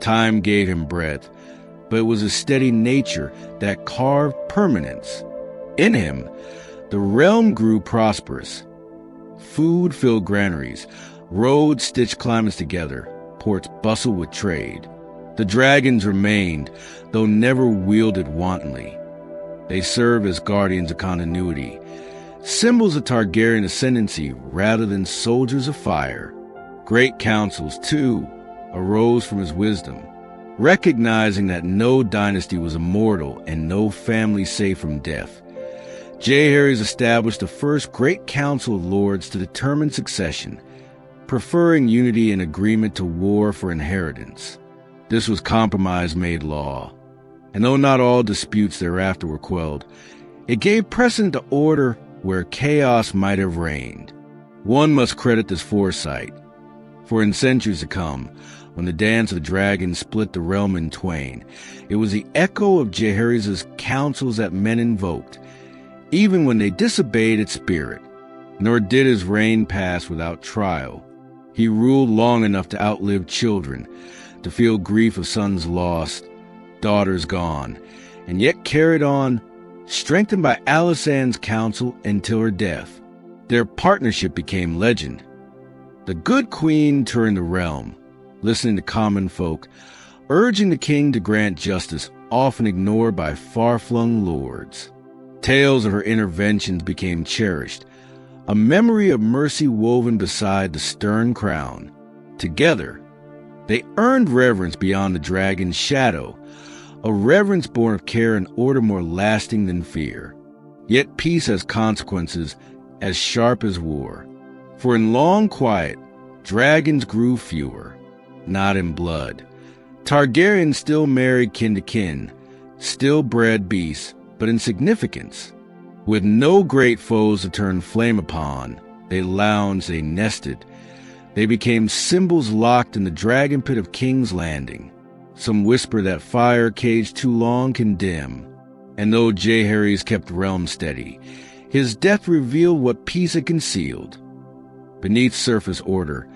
Time gave him breadth, but it was a steady nature that carved permanence. In him, the realm grew prosperous. Food filled granaries, roads stitched climates together, ports bustled with trade. The dragons remained, though never wielded wantonly. They serve as guardians of continuity, symbols of Targaryen ascendancy rather than soldiers of fire. Great councils, too, arose from his wisdom, recognizing that no dynasty was immortal and no family safe from death. Jaehaerys established the first great council of lords to determine succession, preferring unity and agreement to war for inheritance. This was compromise made law, and though not all disputes thereafter were quelled, it gave precedent to order where chaos might have reigned. One must credit this foresight, for in centuries to come, when the dance of the dragon split the realm in twain, it was the echo of Jaehaerys' counsels that men invoked, even when they disobeyed its spirit. Nor did his reign pass without trial. He ruled long enough to outlive children, to feel grief of sons lost, daughters gone, and yet carried on, strengthened by Alysanne's counsel until her death. Their partnership became legend. The good queen turned the realm, listening to common folk, urging the king to grant justice, often ignored by far-flung lords. Tales of her interventions became cherished, a memory of mercy woven beside the stern crown. Together, they earned reverence beyond the dragon's shadow, a reverence born of care and order more lasting than fear. Yet peace has consequences as sharp as war. For in long quiet, dragons grew fewer, not in blood. Targaryens still married kin to kin, still bred beasts, but in significance. With no great foes to turn flame upon, they lounged, they nested. They became symbols locked in the dragon pit of King's Landing. Some whisper that fire caged too long can dim. And though Jaehaerys kept the realm steady, his death revealed what peace had concealed. Beneath surface order,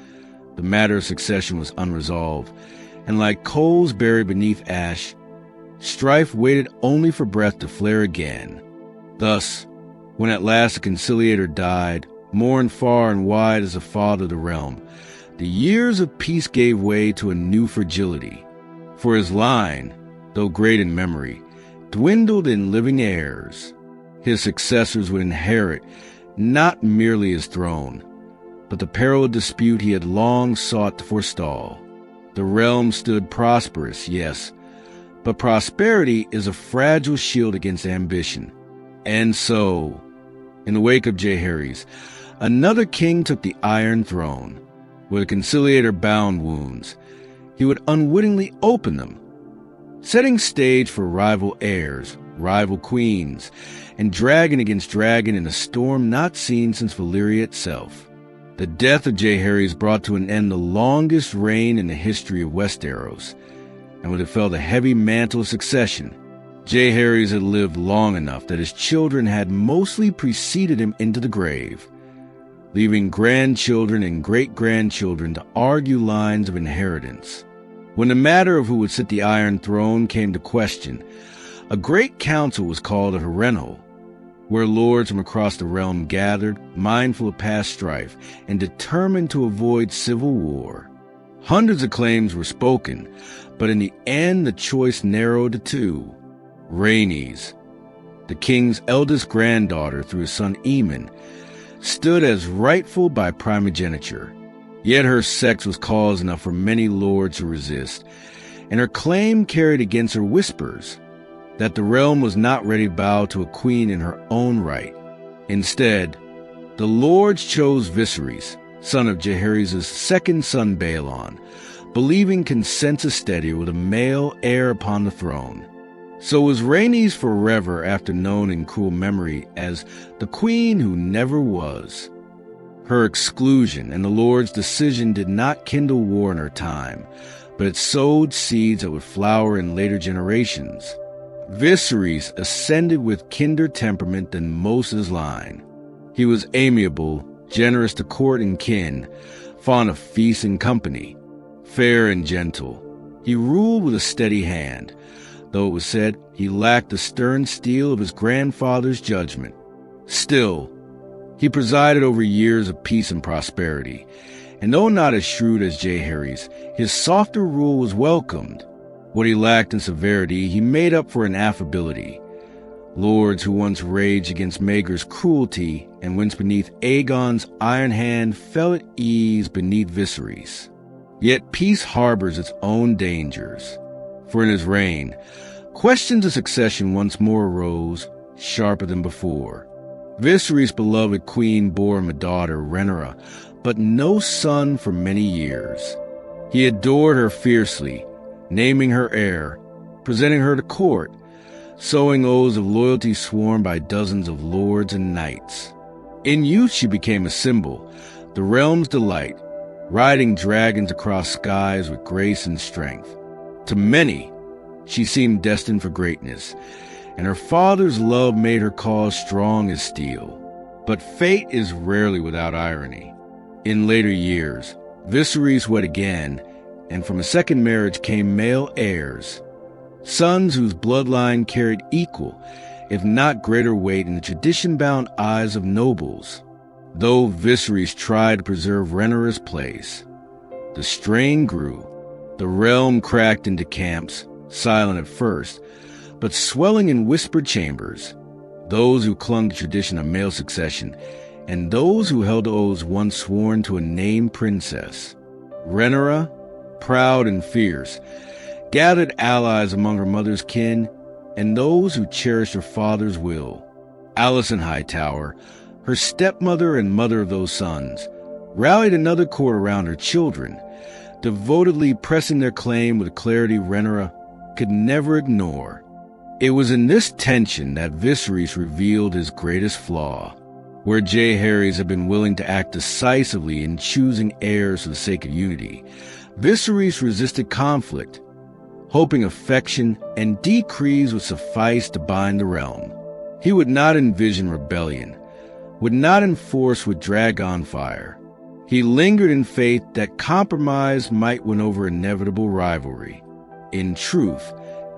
the matter of succession was unresolved, and like coals buried beneath ash, strife waited only for breath to flare again. Thus, when at last the Conciliator died, mourned far and wide as the father of the realm, the years of peace gave way to a new fragility. For his line, though great in memory, dwindled in living heirs. His successors would inherit, not merely his throne, but the perilous dispute he had long sought to forestall. The realm stood prosperous, yes, but prosperity is a fragile shield against ambition. And so, in the wake of Jaehaerys, another king took the Iron Throne. Where the Conciliator bound wounds, he would unwittingly open them, setting stage for rival heirs, rival queens, and dragon against dragon in a storm not seen since Valyria itself. The death of Jaehaerys brought to an end the longest reign in the history of Westeros, and with it fell the heavy mantle of succession. Jaehaerys had lived long enough that his children had mostly preceded him into the grave, leaving grandchildren and great-grandchildren to argue lines of inheritance. When the matter of who would sit the Iron Throne came to question, a great council was called a Harrenhal, where lords from across the realm gathered, mindful of past strife and determined to avoid civil war. Hundreds of claims were spoken, but in the end the choice narrowed to two. Rhaenys, the king's eldest granddaughter through his son Aemon, stood as rightful by primogeniture. Yet her sex was cause enough for many lords to resist, and her claim carried against her whispers that the realm was not ready to bow to a queen in her own right. Instead, the lords chose Viserys, son of Jaehaerys' second son Baelon, believing consensus steadier with a male heir upon the throne. So was Rhaenys forever after known in cruel memory as the queen who never was. Her exclusion and the Lord's decision did not kindle war in her time, but it sowed seeds that would flower in later generations. Viserys ascended with kinder temperament than most of his line. He was amiable, generous to court and kin, fond of feast and company, fair and gentle. He ruled with a steady hand, though it was said he lacked the stern steel of his grandfather's judgment. Still, he presided over years of peace and prosperity, and though not as shrewd as Jaehaerys, his softer rule was welcomed. What he lacked in severity, he made up for in affability. Lords who once raged against Maegor's cruelty and winced beneath Aegon's iron hand fell at ease beneath Viserys. Yet peace harbors its own dangers, for in his reign, questions of succession once more arose, sharper than before. Viserys' beloved queen bore him a daughter, Rhaenyra, but no son for many years. He adored her fiercely, naming her heir, presenting her to court, sowing oaths of loyalty sworn by dozens of lords and knights. In youth she became a symbol, the realm's delight, riding dragons across skies with grace and strength. To many, she seemed destined for greatness, and her father's love made her cause strong as steel. But fate is rarely without irony. In later years, Viserys wed again, and from a second marriage came male heirs, sons whose bloodline carried equal, if not greater weight in the tradition-bound eyes of nobles. Though Viserys tried to preserve Rhaenyra's place, the strain grew. The realm cracked into camps, silent at first, but swelling in whispered chambers, those who clung to tradition of male succession, and those who held oaths once sworn to a named princess. Rhaenyra, proud and fierce, gathered allies among her mother's kin and those who cherished her father's will. Alicent Hightower, her stepmother and mother of those sons, rallied another court around her children, devotedly pressing their claim with a clarity Rhaenyra could never ignore. It was in this tension that Viserys revealed his greatest flaw. Where Jaehaerys had been willing to act decisively in choosing heirs for the sake of unity, Viserys resisted conflict, hoping affection and decrees would suffice to bind the realm. He would not envision rebellion, would not enforce with dragon fire. He lingered in faith that compromise might win over inevitable rivalry. In truth,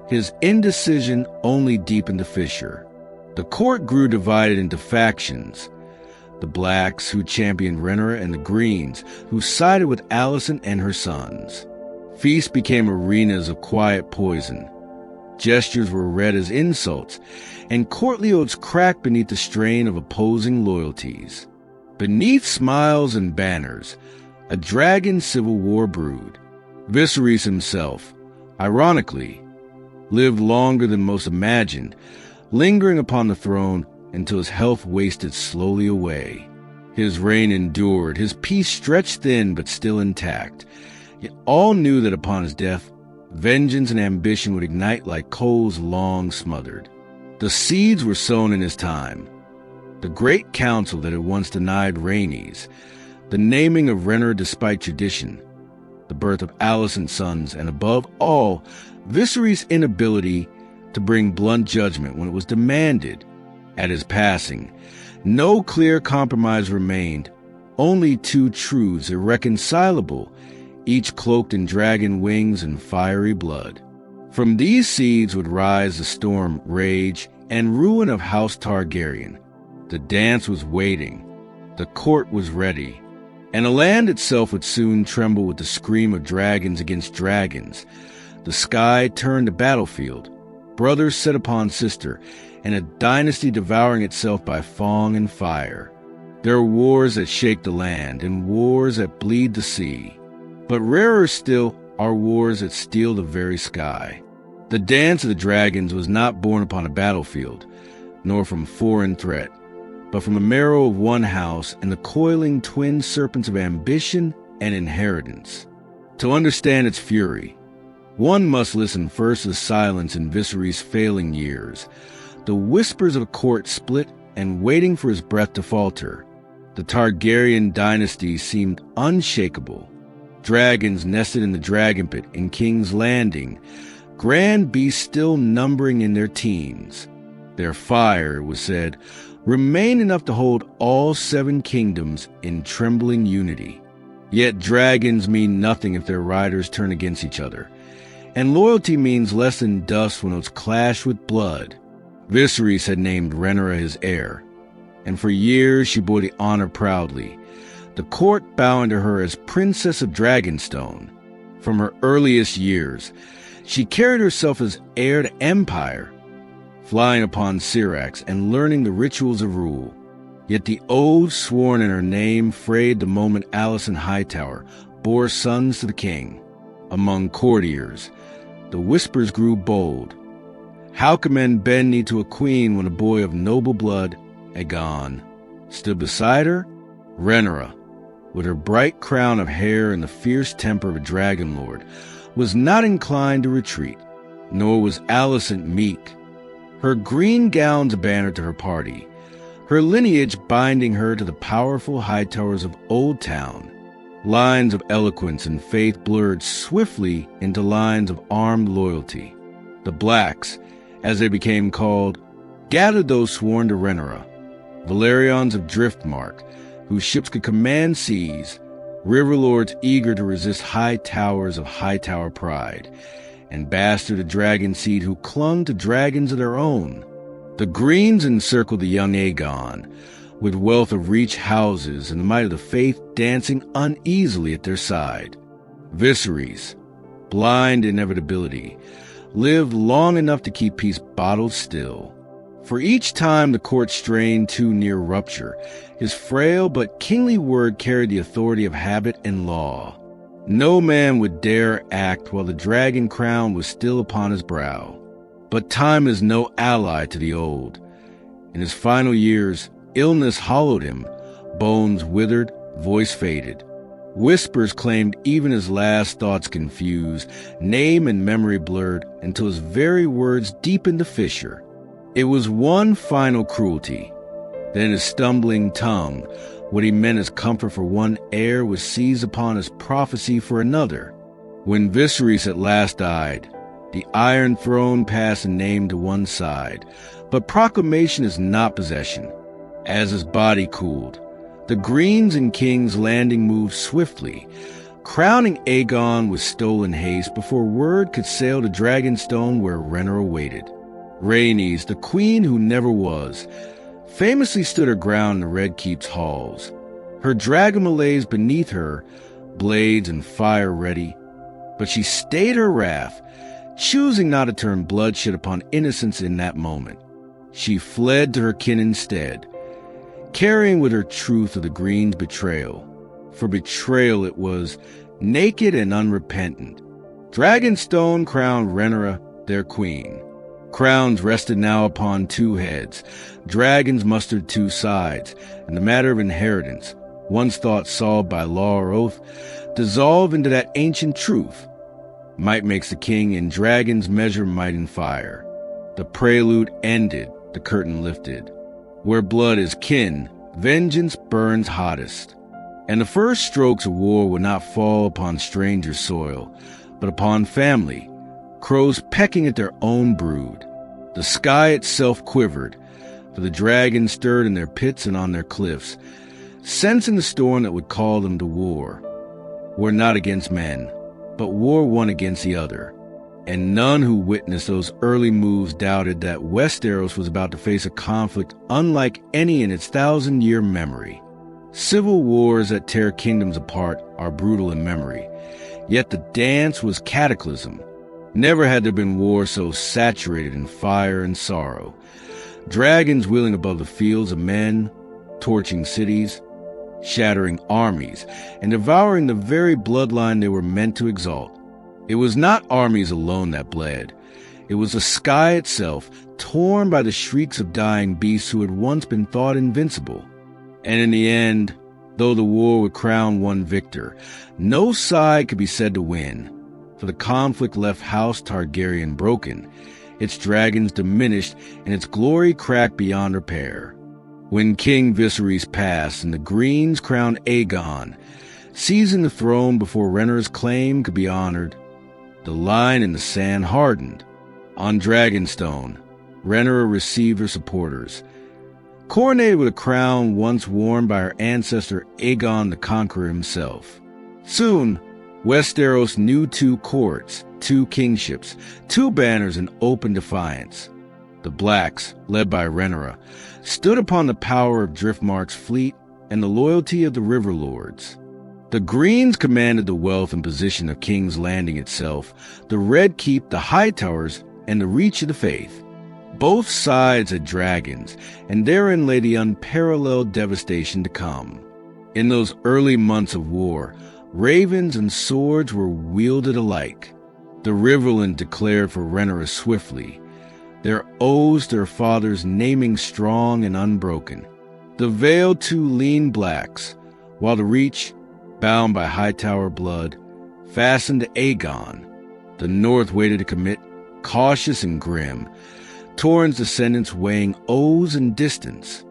his indecision only deepened the fissure. The court grew divided into factions, the Blacks who championed Rhaenyra and the Greens who sided with Alicent and her sons. Feasts became arenas of quiet poison, Gestures were read as insults, and courtly oaths cracked beneath the strain of opposing loyalties. Beneath smiles and banners, a dragon civil war brewed. Viserys himself, ironically, lived longer than most imagined, lingering upon the throne until his health wasted slowly away. His reign endured, his peace stretched thin but still intact. Yet all knew that upon his death, vengeance and ambition would ignite like coals long smothered. The seeds were sown in his time. The great council that had once denied Rhaenys, the naming of Rhaenyra despite tradition, the birth of Alicent's sons, and above all, Viserys' inability to bring blunt judgment when it was demanded. At his passing, no clear compromise remained, only two truths irreconcilable, each cloaked in dragon wings and fiery blood. From these seeds would rise the storm, rage, and ruin of House Targaryen. The dance was waiting, the court was ready, and the land itself would soon tremble with the scream of dragons against dragons. The sky turned to battlefield, brothers set upon sister, and a dynasty devouring itself by fong and fire. There are wars that shake the land, and wars that bleed the sea. But rarer still are wars that steal the very sky. The dance of the dragons was not born upon a battlefield, nor from foreign threat, but from the marrow of one house and the coiling twin serpents of ambition and inheritance. To understand its fury, one must listen first to the silence in Viserys' failing years, the whispers of a court split and waiting for his breath to falter. The Targaryen dynasty seemed unshakable. Dragons nested in the dragon pit in King's Landing, grand beasts still numbering in their teens. Their fire, it was said, remained enough to hold all 7 kingdoms in trembling unity. Yet dragons mean nothing if their riders turn against each other, and loyalty means less than dust when it's clashed with blood. Viserys had named Rhaenyra his heir, and for years she bore the honor proudly, the court bowing to her as Princess of Dragonstone. From her earliest years, she carried herself as heir to empire, flying upon Syrax and learning the rituals of rule. Yet the oaths sworn in her name frayed the moment Alicent Hightower bore sons to the king. Among courtiers, the whispers grew bold. How could men bend knee to a queen when a boy of noble blood, Aegon, stood beside her? Rhaenyra, with her bright crown of hair and the fierce temper of a dragon lord, was not inclined to retreat, nor was Alicent meek. Her green gown's a banner to her party, her lineage binding her to the powerful Hightowers of Old Town. Lines of eloquence and faith blurred swiftly into lines of armed loyalty. The Blacks, as they became called, gathered those sworn to Rhaenyra, Valyrians of Driftmark, whose ships could command seas, river lords eager to resist high towers of Hightower pride, and bastard of dragon seed who clung to dragons of their own. The Greens encircled the young Aegon, with wealth of reach houses and the might of the faith dancing uneasily at their side. Viserys, blind inevitability, lived long enough to keep peace bottled still. For each time the court strained too near rupture, his frail but kingly word carried the authority of habit and law. No man would dare act while the dragon crown was still upon his brow. But time is no ally to the old. In his final years, illness hollowed him, bones withered, voice faded. Whispers claimed even his last thoughts confused, name and memory blurred, until his very words deepened the fissure. It was one final cruelty. Then his stumbling tongue, what he meant as comfort for one heir, was seized upon as prophecy for another. When Viserys at last died, the Iron Throne passed a name to one side, but proclamation is not possession. As his body cooled, the Greens in King's Landing moved swiftly, crowning Aegon with stolen haste before word could sail to Dragonstone where Rhaenyra waited. Rhaenys, the queen who never was, famously stood her ground in the Red Keep's halls, her dragon malays beneath her, blades and fire ready. But she stayed her wrath, choosing not to turn bloodshed upon innocence in that moment. She fled to her kin instead, carrying with her truth of the Green's betrayal. For betrayal it was, naked and unrepentant. Dragonstone crowned Rhaenyra their queen. Crowns rested now upon two heads. Dragons mustered two sides, and the matter of inheritance, once thought solved by law or oath, dissolved into that ancient truth. Might makes the king, and dragons measure might in fire. The prelude ended, the curtain lifted. Where blood is kin, vengeance burns hottest. And the first strokes of war would not fall upon stranger soil, but upon family, crows pecking at their own brood. The sky itself quivered, for the dragons stirred in their pits and on their cliffs, sensing the storm that would call them to war. War not against men, but war one against the other. And none who witnessed those early moves doubted that Westeros was about to face a conflict unlike any in its 1,000-year memory. Civil wars that tear kingdoms apart are brutal in memory, yet the dance was cataclysm. Never had there been war so saturated in fire and sorrow. Dragons wheeling above the fields of men, torching cities, shattering armies, and devouring the very bloodline they were meant to exalt. It was not armies alone that bled. It was the sky itself, torn by the shrieks of dying beasts who had once been thought invincible. And in the end, though the war would crown one victor, no side could be said to win, for the conflict left House Targaryen broken, its dragons diminished, and its glory cracked beyond repair. When King Viserys passed and the Greens crowned Aegon, seizing the throne before Rhaenyra's claim could be honored, the line in the sand hardened. On Dragonstone, Rhaenyra received her supporters, coronated with a crown once worn by her ancestor Aegon the Conqueror himself. Soon, Westeros knew two courts, two kingships, two banners in open defiance. The Blacks, led by Rhaenyra, stood upon the power of Driftmark's fleet and the loyalty of the River Lords. The Greens commanded the wealth and position of King's Landing itself, the Red Keep, the High Towers, and the reach of the faith. Both sides had dragons, and therein lay the unparalleled devastation to come. In those early months of war, ravens and swords were wielded alike. The Riverland declared for Rhaenyra swiftly, their oaths to their fathers naming strong and unbroken. The Vale two lean blacks, while the Reach, bound by Hightower blood, fastened to Aegon. The North waited to commit, cautious and grim, Torrhen's descendants weighing oaths and distance.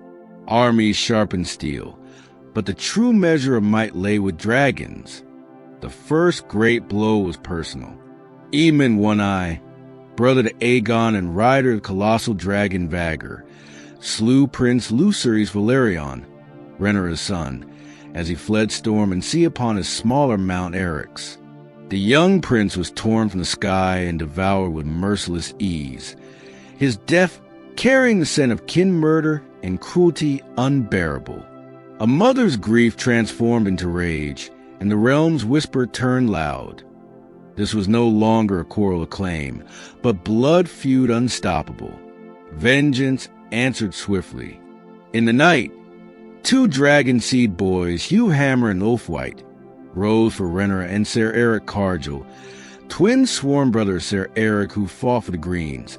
Armies sharpened steel, but the true measure of might lay with dragons. The first great blow was personal. Aemon One-Eye, brother to Aegon and rider of the colossal dragon Vhagar, slew Prince Lucerys Valerion, Rhaenyra's son, as he fled storm and sea upon his smaller Mount Eryx. The young prince was torn from the sky and devoured with merciless ease, his death carrying the scent of kin murder and cruelty unbearable. A mother's grief transformed into rage, and the realm's whisper turned loud. This was no longer a quarrel of claim, but blood feud unstoppable. Vengeance answered swiftly. In the night, two dragon seed boys, Hugh Hammer and Ulfwhite, rose for Rhaenyra and Ser Eric Cargill, twin sworn brothers Ser Eric who fought for the Greens,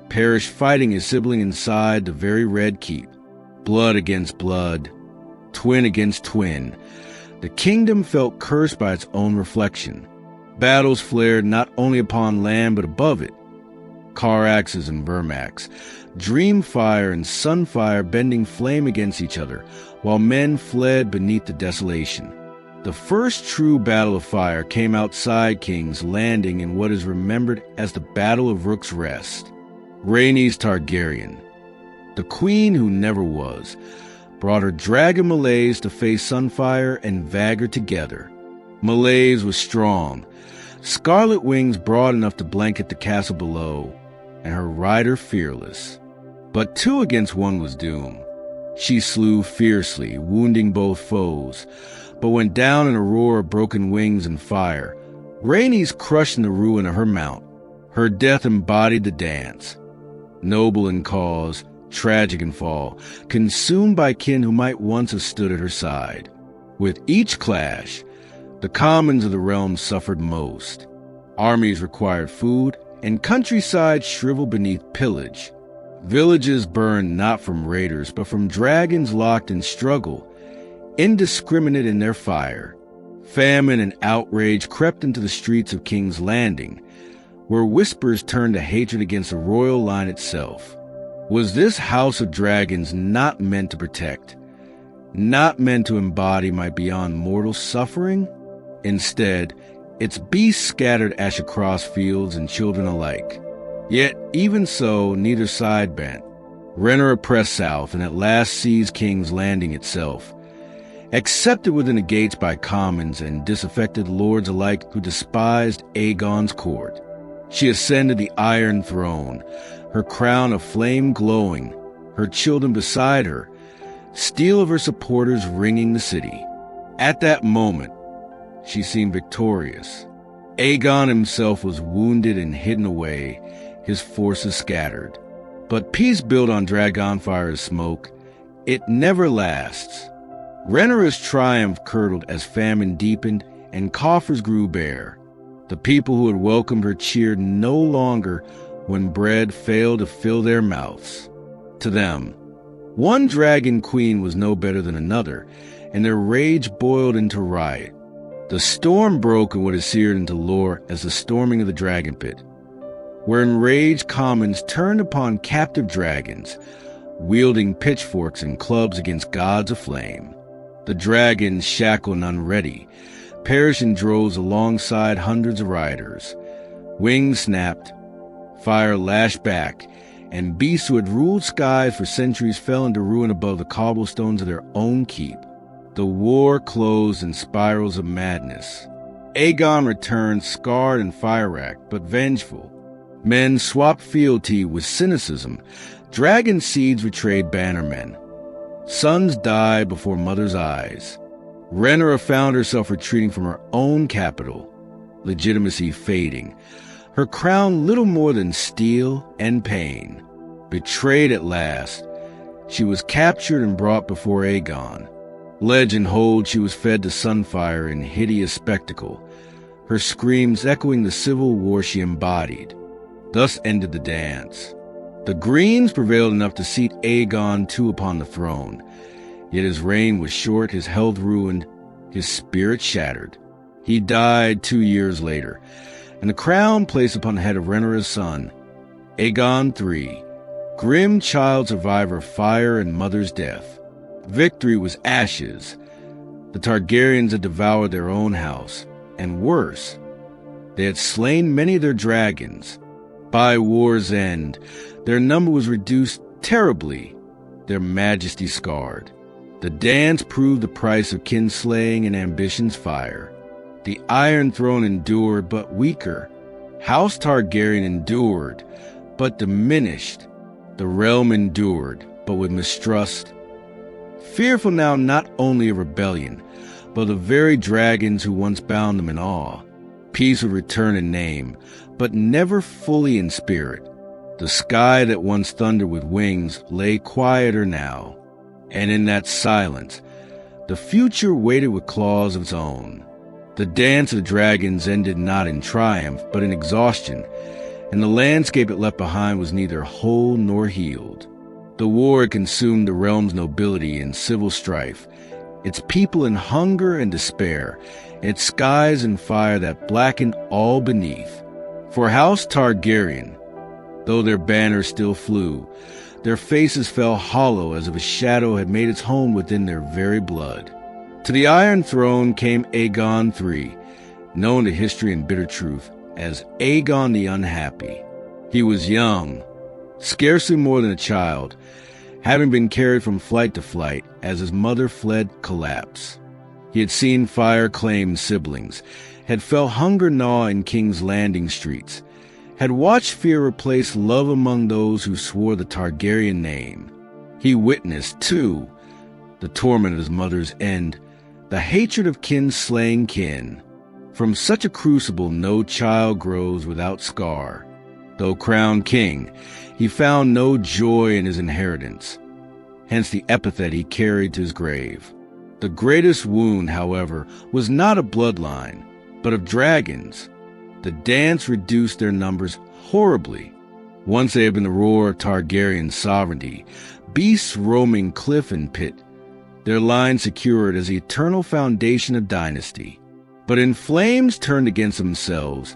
perished fighting his sibling inside the very Red Keep. Blood against blood, twin against twin. The kingdom felt cursed by its own reflection. Battles flared not only upon land but above it. Caraxes and Vermax, Dreamfire and Sunfire bending flame against each other, while men fled beneath the desolation. The first true battle of fire came outside King's Landing in what is remembered as the Battle of Rook's Rest. Rhaenys Targaryen, the queen who never was, brought her dragon Meleys to face Sunfire and Vhagar together. Meleys was strong, scarlet wings broad enough to blanket the castle below, and her rider fearless. But 2 against 1 was doom. She slew fiercely, wounding both foes, but went down in a roar of broken wings and fire. Rhaenys crushed in the ruin of her mount, Her death embodied the dance, noble in cause, tragic in fall, consumed by kin who might once have stood at her side. With each clash, the commons of the realm suffered most. Armies required food, and countryside shriveled beneath pillage. Villages burned not from raiders, but from dragons locked in struggle, indiscriminate in their fire. Famine and outrage crept into the streets of King's Landing, where whispers turned to hatred against the royal line itself. Was this House of Dragons not meant to protect, not meant to embody my beyond mortal suffering? Instead, its beasts scattered ash across fields and children alike. Yet, even so, neither side bent. Rhaenyra pressed south and at last seized King's Landing itself, accepted within the gates by commons and disaffected lords alike who despised Aegon's court. She ascended the Iron Throne, her crown of flame glowing, her children beside her, steel of her supporters ringing the city. At that moment, she seemed victorious. Aegon himself was wounded and hidden away, his forces scattered. But peace built on Dragonfire's smoke, it never lasts. Rhaenyra's triumph curdled as famine deepened and coffers grew bare. The people who had welcomed her cheered no longer when bread failed to fill their mouths. To them, one dragon queen was no better than another, and their rage boiled into riot. The storm broke in what is seared into lore as the storming of the dragon pit, where enraged commons turned upon captive dragons, wielding pitchforks and clubs against gods aflame. The dragons, shackled and unready, perished in droves alongside hundreds of riders. Wings snapped, fire lashed back, and beasts who had ruled skies for centuries fell into ruin above the cobblestones of their own keep. The war closed in spirals of madness. Aegon returned scarred and fire-racked, but vengeful. Men swapped fealty with cynicism. Dragon seeds betrayed bannermen. Sons died before mothers' eyes. Rhaenyra found herself retreating from her own capital, legitimacy fading, her crown little more than steel and pain. Betrayed at last, she was captured and brought before Aegon. Legend holds she was fed to Sunfire in hideous spectacle, her screams echoing the civil war she embodied. Thus ended the dance. The Greens prevailed enough to seat Aegon II upon the throne, yet his reign was short, his health ruined, his spirit shattered. He died 2 years later, and the crown placed upon the head of Rhaenyra's son, Aegon III, grim child survivor of fire and mother's death. Victory was ashes. The Targaryens had devoured their own house, and worse, they had slain many of their dragons. By war's end, their number was reduced terribly, their majesty scarred. The dance proved the price of kinslaying and ambition's fire. The Iron Throne endured, but weaker. House Targaryen endured, but diminished. The realm endured, but with mistrust. Fearful now not only of rebellion, but the very dragons who once bound them in awe. Peace would return in name, but never fully in spirit. The sky that once thundered with wings lay quieter now, and in that silence, the future waited with claws of its own. The dance of the dragons ended not in triumph, but in exhaustion, and the landscape it left behind was neither whole nor healed. The war had consumed the realm's nobility in civil strife, its people in hunger and despair, its skies in fire that blackened all beneath. For House Targaryen, though their banners still flew, their faces fell hollow as if a shadow had made its home within their very blood. To the Iron Throne came Aegon III, known to history and bitter truth as Aegon the Unhappy. He was young, scarcely more than a child, having been carried from flight to flight as his mother fled collapse. He had seen fire claim siblings, had felt hunger gnaw in King's Landing streets, had watched fear replace love among those who swore the Targaryen name. He witnessed, too, the torment of his mother's end, the hatred of kin slaying kin. From such a crucible no child grows without scar. Though crowned king, he found no joy in his inheritance, hence the epithet he carried to his grave. The greatest wound, however, was not of bloodline, but of dragons. The dance reduced their numbers horribly. Once they had been the roar of Targaryen sovereignty, beasts roaming cliff and pit, their line secured as the eternal foundation of dynasty. But in flames turned against themselves,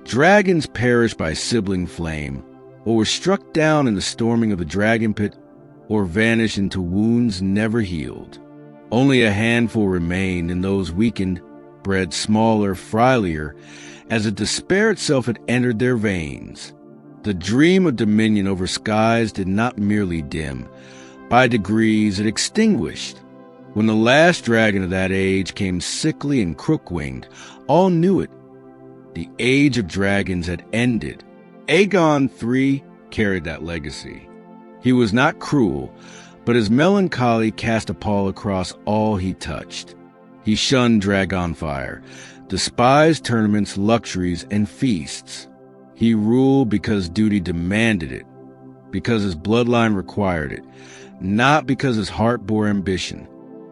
dragons perished by sibling flame, or were struck down in the storming of the dragon pit, or vanished into wounds never healed. Only a handful remained, and those weakened, bred smaller, frilier, as if despair itself had entered their veins. The dream of dominion over skies did not merely dim. By degrees it extinguished. When the last dragon of that age came sickly and crook-winged, all knew it. The age of dragons had ended. Aegon III carried that legacy. He was not cruel, but his melancholy cast a pall across all he touched. He shunned dragon fire, despised tournaments, luxuries, and feasts. He ruled because duty demanded it, because his bloodline required it, not because his heart bore ambition.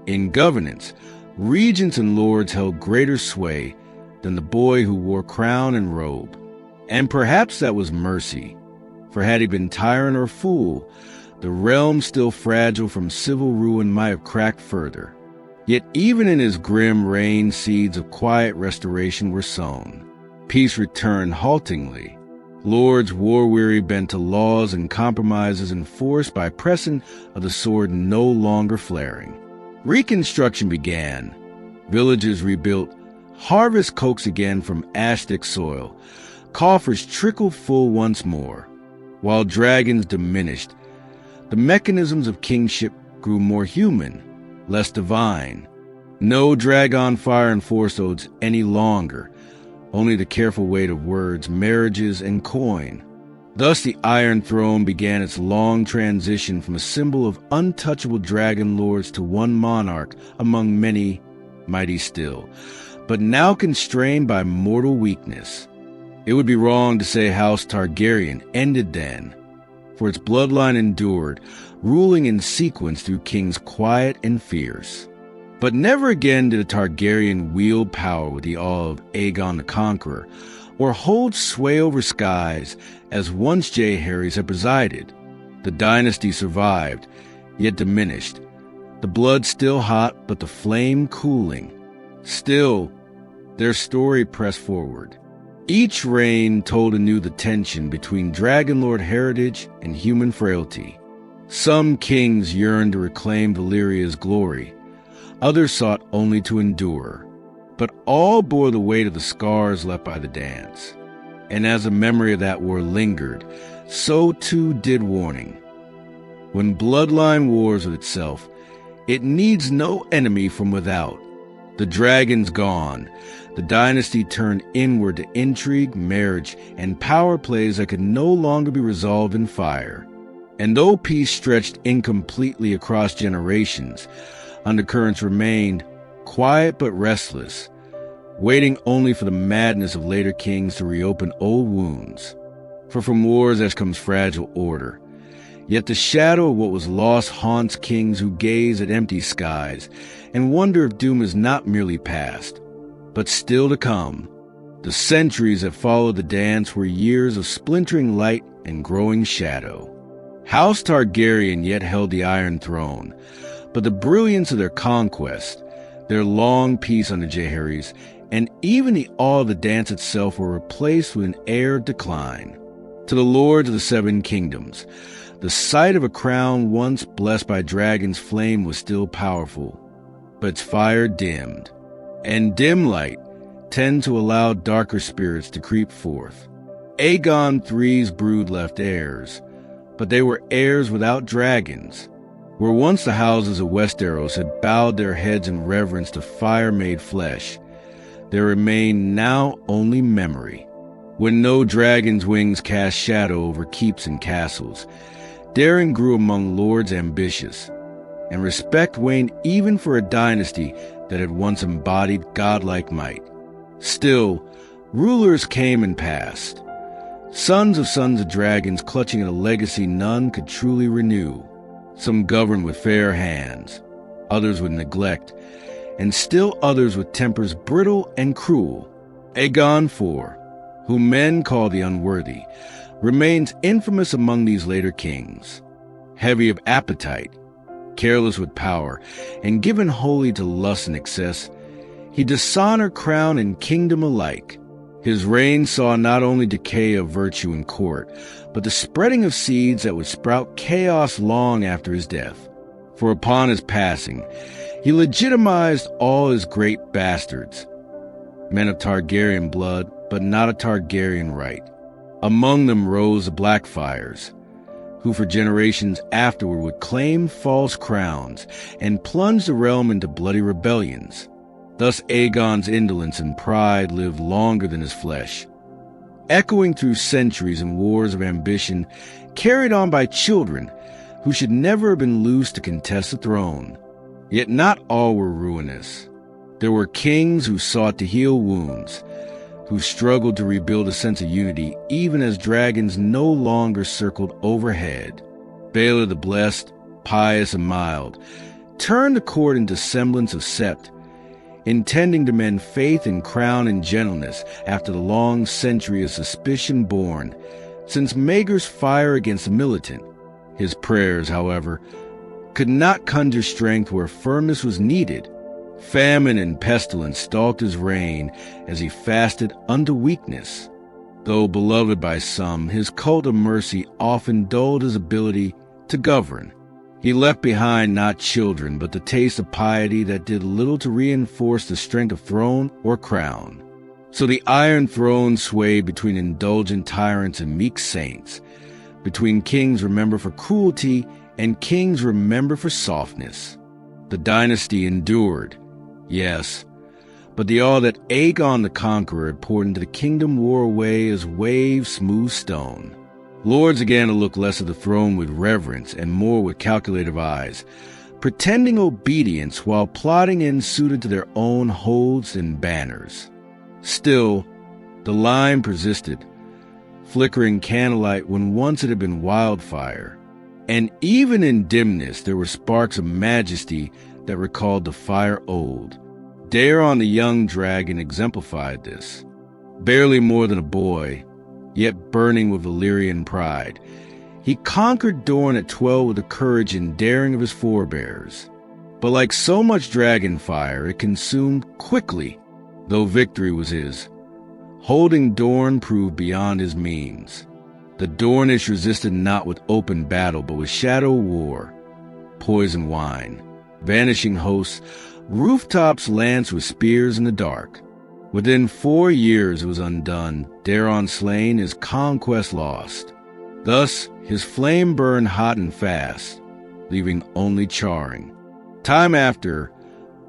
In governance, regents and lords held greater sway than the boy who wore crown and robe. And perhaps that was mercy, for had he been tyrant or fool, the realm still fragile from civil ruin might have cracked further. Yet even in his grim reign, seeds of quiet restoration were sown. Peace returned haltingly. Lords war-weary bent to laws and compromises enforced by precedent of the sword no longer flaring. Reconstruction began. Villages rebuilt, harvest coaxed again from ash-thick soil, coffers trickled full once more. While dragons diminished, the mechanisms of kingship grew more human, less divine. No dragon fire enforced oaths any longer, only the careful weight of words, marriages, and coin. Thus the Iron Throne began its long transition from a symbol of untouchable dragon lords to one monarch among many, mighty still, but now constrained by mortal weakness. It would be wrong to say House Targaryen ended then, for its bloodline endured, ruling in sequence through kings quiet and fierce. But never again did a Targaryen wield power with the awe of Aegon the Conqueror, or hold sway over skies as once Jaehaerys had presided. The dynasty survived, yet diminished, the blood still hot but the flame cooling. Still, their story pressed forward. Each reign told anew the tension between Dragonlord heritage and human frailty. Some kings yearned to reclaim Valyria's glory, others sought only to endure. But all bore the weight of the scars left by the dance. And as the memory of that war lingered, so too did warning. When bloodline wars with itself, it needs no enemy from without. The dragons gone, the dynasty turned inward to intrigue, marriage, and power plays that could no longer be resolved in fire. And though peace stretched incompletely across generations, undercurrents remained, quiet but restless, waiting only for the madness of later kings to reopen old wounds. For from wars there comes fragile order. Yet the shadow of what was lost haunts kings who gaze at empty skies and wonder if doom is not merely past, but still to come. The centuries that followed the dance were years of splintering light and growing shadow. House Targaryen yet held the Iron Throne, but the brilliance of their conquest, their long peace under Jaehaerys, and even the awe of the dance itself were replaced with an air of decline. To the lords of the Seven Kingdoms, the sight of a crown once blessed by dragon's flame was still powerful, but its fire dimmed. And dim light tend to allow darker spirits to creep forth. Aegon III's brood left heirs, but they were heirs without dragons. Where once the houses of Westeros had bowed their heads in reverence to fire made flesh, there remained now only memory. When no dragon's wings cast shadow over keeps and castles, daring grew among lords ambitious, and respect waned even for a dynasty that had once embodied godlike might. Still, rulers came and passed. Sons of dragons clutching at a legacy none could truly renew. Some governed with fair hands, others with neglect, and still others with tempers brittle and cruel. Aegon IV, whom men call the unworthy, remains infamous among these later kings. Heavy of appetite, careless with power, and given wholly to lust and excess, he dishonored crown and kingdom alike. His reign saw not only decay of virtue in court, but the spreading of seeds that would sprout chaos long after his death. For upon his passing, he legitimized all his great bastards, men of Targaryen blood, but not a Targaryen right. Among them rose the Blackfyres, who for generations afterward would claim false crowns and plunge the realm into bloody rebellions. Thus Aegon's indolence and pride lived longer than his flesh, echoing through centuries in wars of ambition carried on by children who should never have been loosed to contest the throne. Yet not all were ruinous. There were kings who sought to heal wounds, who struggled to rebuild a sense of unity even as dragons no longer circled overhead. Baelor the Blessed, pious and mild, turned the court into semblance of sept, intending to mend faith in crown and gentleness after the long century of suspicion born since Maegor's fire against the militant. His prayers, however, could not conjure strength where firmness was needed. Famine and pestilence stalked his reign as he fasted unto weakness. Though beloved by some, his cult of mercy often dulled his ability to govern. He left behind not children, but the taste of piety that did little to reinforce the strength of throne or crown. So the Iron Throne swayed between indulgent tyrants and meek saints, between kings remembered for cruelty and kings remembered for softness. The dynasty endured, yes, but the all that Aegon the Conqueror had poured into the kingdom wore away as waves smooth stone. Lords began to look less at the throne with reverence and more with calculative eyes, pretending obedience while plotting ends suited to their own holds and banners. Still, the line persisted, flickering candlelight when once it had been wildfire. And even in dimness there were sparks of majesty that recalled the fire old. Daeron the young dragon exemplified this. Barely more than a boy, yet burning with Valyrian pride, he conquered Dorne at 12 with the courage and daring of his forebears. But like so much dragon fire, it consumed quickly, though victory was his. Holding Dorne proved beyond his means. The Dornish resisted not with open battle, but with shadow war, poison wine, vanishing hosts, rooftops lanced with spears in the dark. Within 4 years it was undone, Daeron slain, his conquest lost. Thus his flame burned hot and fast, leaving only charring. Time after,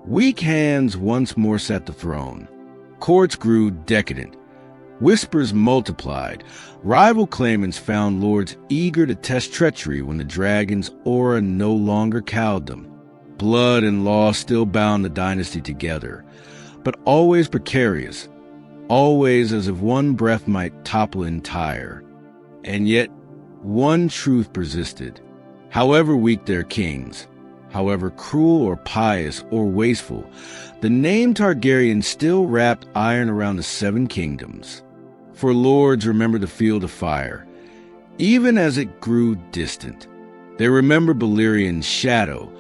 weak hands once more sat the throne. Courts grew decadent. Whispers multiplied. Rival claimants found lords eager to test treachery when the dragon's aura no longer cowed them. Blood and law still bound the dynasty together, but always precarious, always as if one breath might topple entire. And yet one truth persisted. However weak their kings, however cruel or pious or wasteful, the name Targaryen still wrapped iron around the 7 kingdoms. For lords remembered the field of fire, even as it grew distant. They remembered Valyrian's shadow,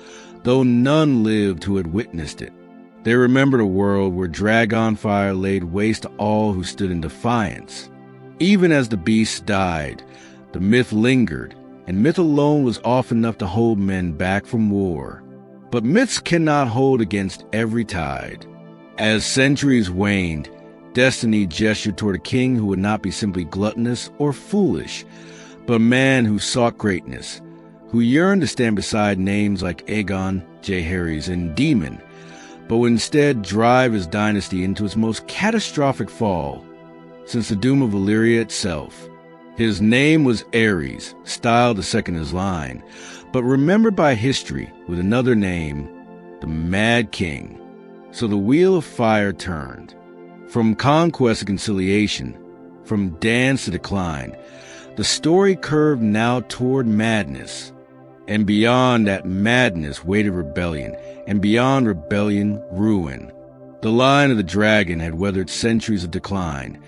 though none lived who had witnessed it. They remembered a world where dragon fire laid waste to all who stood in defiance. Even as the beasts died, the myth lingered, and myth alone was often enough to hold men back from war. But myths cannot hold against every tide. As centuries waned, destiny gestured toward a king who would not be simply gluttonous or foolish, but a man who sought greatness, who yearned to stand beside names like Aegon, Jaehaerys, and Daemon, but would instead drive his dynasty into its most catastrophic fall since the doom of Valyria itself. His name was Aerys, styled to second his line, but remembered by history with another name, the Mad King. So the wheel of fire turned. From conquest to conciliation, From dance to decline, the story curved now toward madness. And beyond that madness waited rebellion, and beyond rebellion, ruin. The line of the dragon had weathered centuries of decline,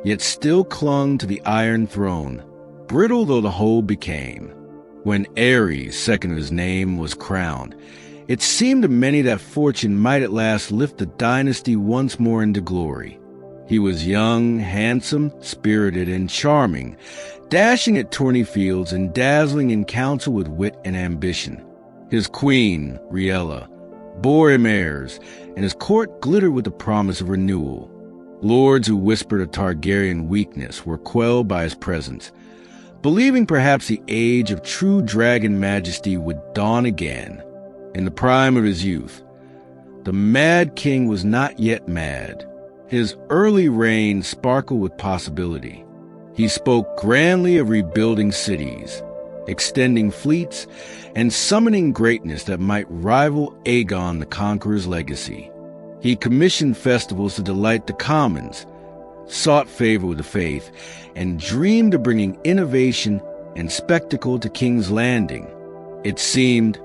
yet still clung to the Iron Throne, brittle though the whole became. When Aerys, second of his name, was crowned, it seemed to many that fortune might at last lift the dynasty once more into glory. He was young, handsome, spirited, and charming, dashing at tourney fields and dazzling in council with wit and ambition. His queen, Riella, bore him heirs, and his court glittered with the promise of renewal. Lords who whispered a Targaryen weakness were quelled by his presence, believing perhaps the age of true dragon majesty would dawn again. In the prime of his youth, the Mad King was not yet mad. His early reign sparkled with possibility. He spoke grandly of rebuilding cities, extending fleets, and summoning greatness that might rival Aegon the Conqueror's legacy. He commissioned festivals to delight the commons, sought favor with the faith, and dreamed of bringing innovation and spectacle to King's Landing. It seemed,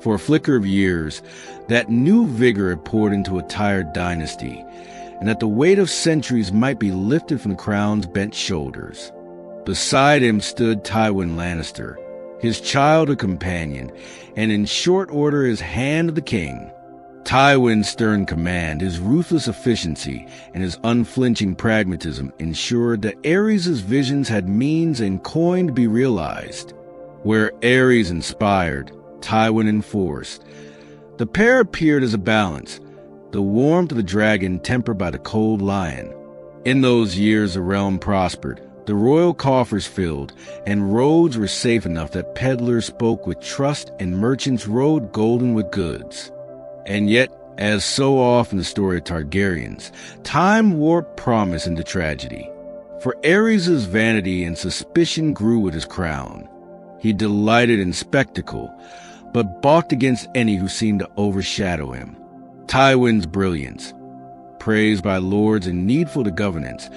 for a flicker of years, that new vigor had poured into a tired dynasty, and that the weight of centuries might be lifted from the crown's bent shoulders. Beside him stood Tywin Lannister, his childhood companion, and in short order his hand of the king. Tywin's stern command, his ruthless efficiency, and his unflinching pragmatism ensured that Aerys' visions had means and coin to be realized. Where Aerys inspired, Tywin enforced. The pair appeared as a balance, the warmth of the dragon tempered by the cold lion. In those years the realm prospered, the royal coffers filled, and roads were safe enough that peddlers spoke with trust and merchants rode golden with goods. And yet, as so often in the story of Targaryens, time warped promise into tragedy. For Aerys' vanity and suspicion grew with his crown. He delighted in spectacle, but balked against any who seemed to overshadow him. Tywin's brilliance, praised by lords and needful to governance,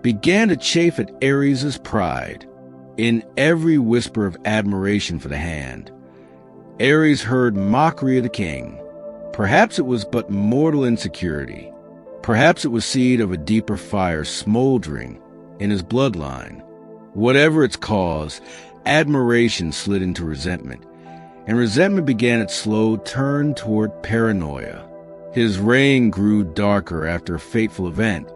began to chafe at Aerys' pride. In every whisper of admiration for the hand, Aerys heard mockery of the king. Perhaps it was but mortal insecurity. Perhaps it was seed of a deeper fire smoldering in his bloodline. Whatever its cause, admiration slid into resentment, and resentment began its slow turn toward paranoia. His reign grew darker after a fateful event,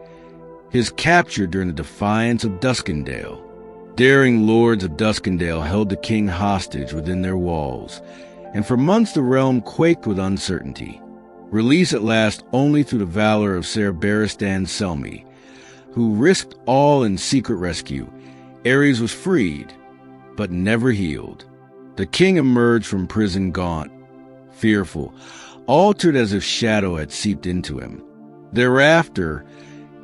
his capture during the defiance of Duskendale. Daring lords of Duskendale held the king hostage within their walls, and for months the realm quaked with uncertainty. Released at last only through the valor of Ser Barristan Selmy, who risked all in secret rescue, Aerys was freed, but never healed. The king emerged from prison gaunt, fearful, altered as if shadow had seeped into him. Thereafter,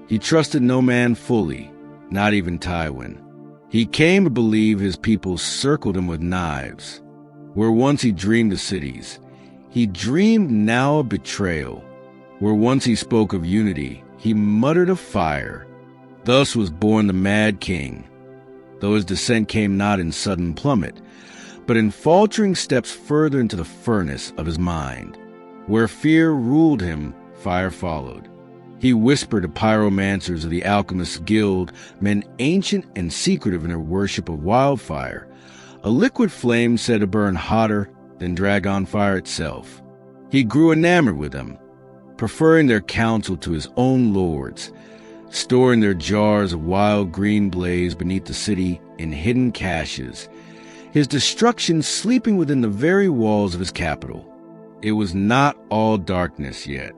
he trusted no man fully, not even Tywin. He came to believe his people circled him with knives. Where once he dreamed of cities, he dreamed now of betrayal. Where once he spoke of unity, he muttered of fire. Thus was born the Mad King, though his descent came not in sudden plummet, but in faltering steps further into the furnace of his mind. Where fear ruled him, fire followed. He whispered to pyromancers of the Alchemists' Guild, men ancient and secretive in their worship of wildfire, a liquid flame said to burn hotter than dragon fire itself. He grew enamored with them, preferring their counsel to his own lords, storing their jars of wild green blaze beneath the city in hidden caches, his destruction sleeping within the very walls of his capital. It was not all darkness yet.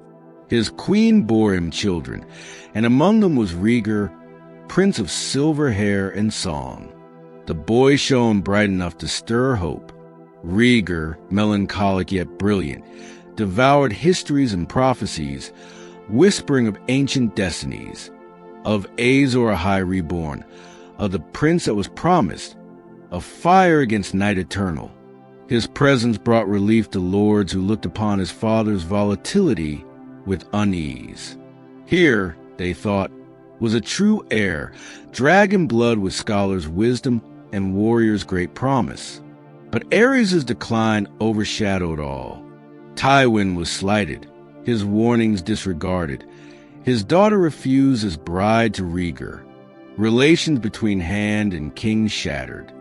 His queen bore him children, and among them was Rhaegar, prince of silver hair and song. The boy shone bright enough to stir hope. Rhaegar, melancholic yet brilliant, devoured histories and prophecies, whispering of ancient destinies, of Azor Ahai reborn, of the prince that was promised, of fire against night eternal. His presence brought relief to lords who looked upon his father's volatility with unease. Here, they thought, was a true heir, dragon blood with scholars' wisdom and warriors' great promise. But Aerys' decline overshadowed all. Tywin was slighted, his warnings disregarded. His daughter refused as bride to Rhaegar. Relations between Hand and King shattered.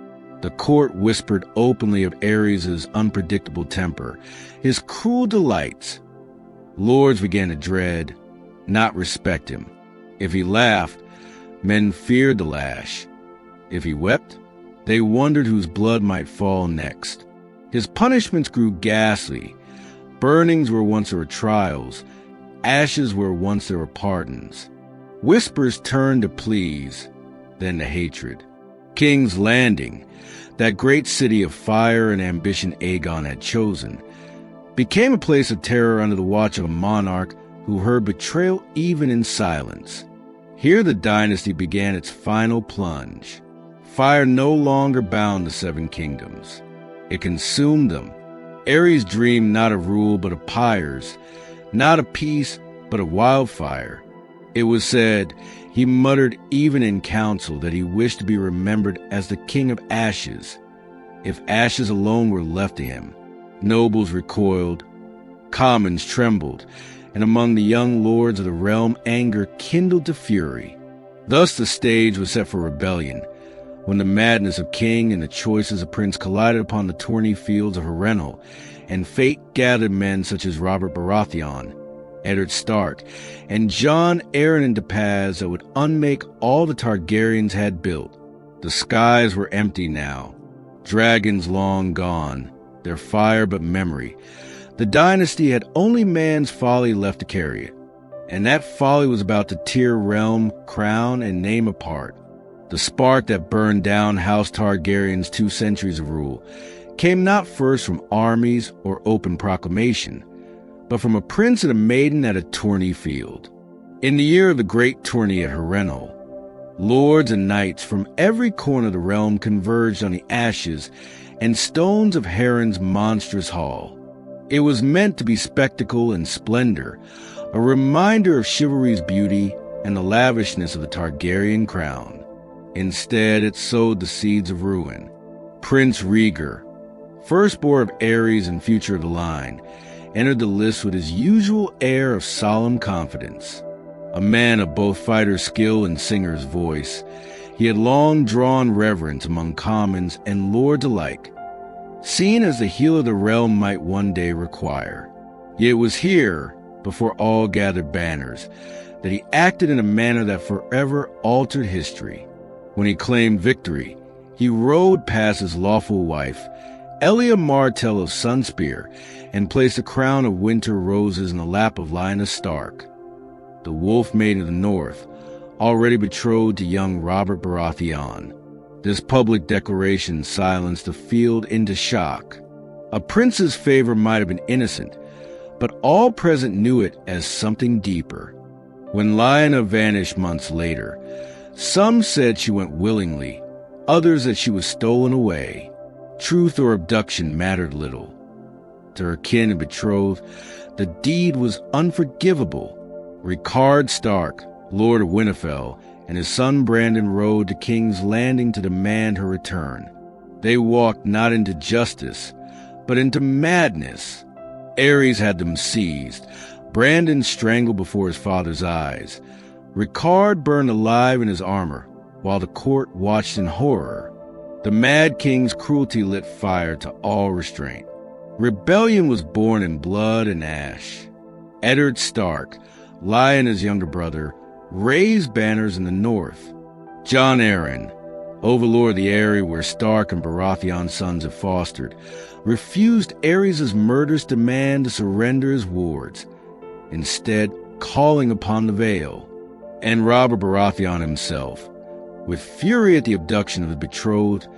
The court whispered openly of Aerys' unpredictable temper, his cruel delights. Lords began to dread, not respect him. If he laughed, men feared the lash. If he wept, they wondered whose blood might fall next. His punishments grew ghastly. Burnings were once there were trials. Ashes were once there were pardons. Whispers turned to pleas, then to hatred. King's Landing, that great city of fire and ambition Aegon had chosen, became a place of terror under the watch of a monarch who heard betrayal even in silence. Here the dynasty began its final plunge. Fire no longer bound the Seven Kingdoms. It consumed them. Aerys dreamed not of rule but of pyres, not of peace but of wildfire. It was said, he muttered even in council, that he wished to be remembered as the King of Ashes. If ashes alone were left to him, nobles recoiled, commons trembled, and among the young lords of the realm anger kindled to fury. Thus the stage was set for rebellion, when the madness of king and the choices of prince collided upon the tourney fields of Harrenhal, and fate gathered men such as Robert Baratheon, Eddard Stark, and Jon Arryn into paths that would unmake all the Targaryens had built. The skies were empty now, dragons long gone, their fire but memory. The dynasty had only man's folly left to carry it, and that folly was about to tear realm, crown, and name apart. The spark that burned down House Targaryen's 2 centuries of rule came not first from armies or open proclamation, but from a prince and a maiden at a tourney field. In the year of the great tourney at Harrenhal, lords and knights from every corner of the realm converged on the ashes and stones of Harren's monstrous hall. It was meant to be spectacle and splendor, a reminder of chivalry's beauty and the lavishness of the Targaryen crown. Instead, it sowed the seeds of ruin. Prince Rhaegar, firstborn of Aerys and future of the line, entered the lists with his usual air of solemn confidence. A man of both fighter's skill and singer's voice, he had long drawn reverence among commons and lords alike, seen as the healer the realm might one day require. Yet it was here, before all gathered banners, that he acted in a manner that forever altered history. When he claimed victory, he rode past his lawful wife, Elia Martell of Sunspear, and placed a crown of winter roses in the lap of Lyanna Stark, the wolf maiden of the north, already betrothed to young Robert Baratheon. This public declaration silenced the field into shock. A prince's favor might have been innocent, but all present knew it as something deeper. When Lyanna vanished months later, some said she went willingly, others that she was stolen away. Truth or abduction mattered little. To her kin and betrothed, the deed was unforgivable. Rickard Stark, Lord of Winterfell, and his son Brandon rode to King's Landing to demand her return. They walked not into justice, but into madness. Aerys had them seized, Brandon strangled before his father's eyes. Rickard burned alive in his armor, while the court watched in horror. The Mad King's cruelty lit fire to all restraint. Rebellion was born in blood and ash. Eddard Stark, Lyanna's younger brother, raised banners in the north. Jon Arryn, overlord of the area where Stark and Baratheon's sons had fostered, refused Aerys' murderous demand to surrender his wards, instead calling upon the Vale. And Robert Baratheon himself, with fury at the abduction of his betrothed,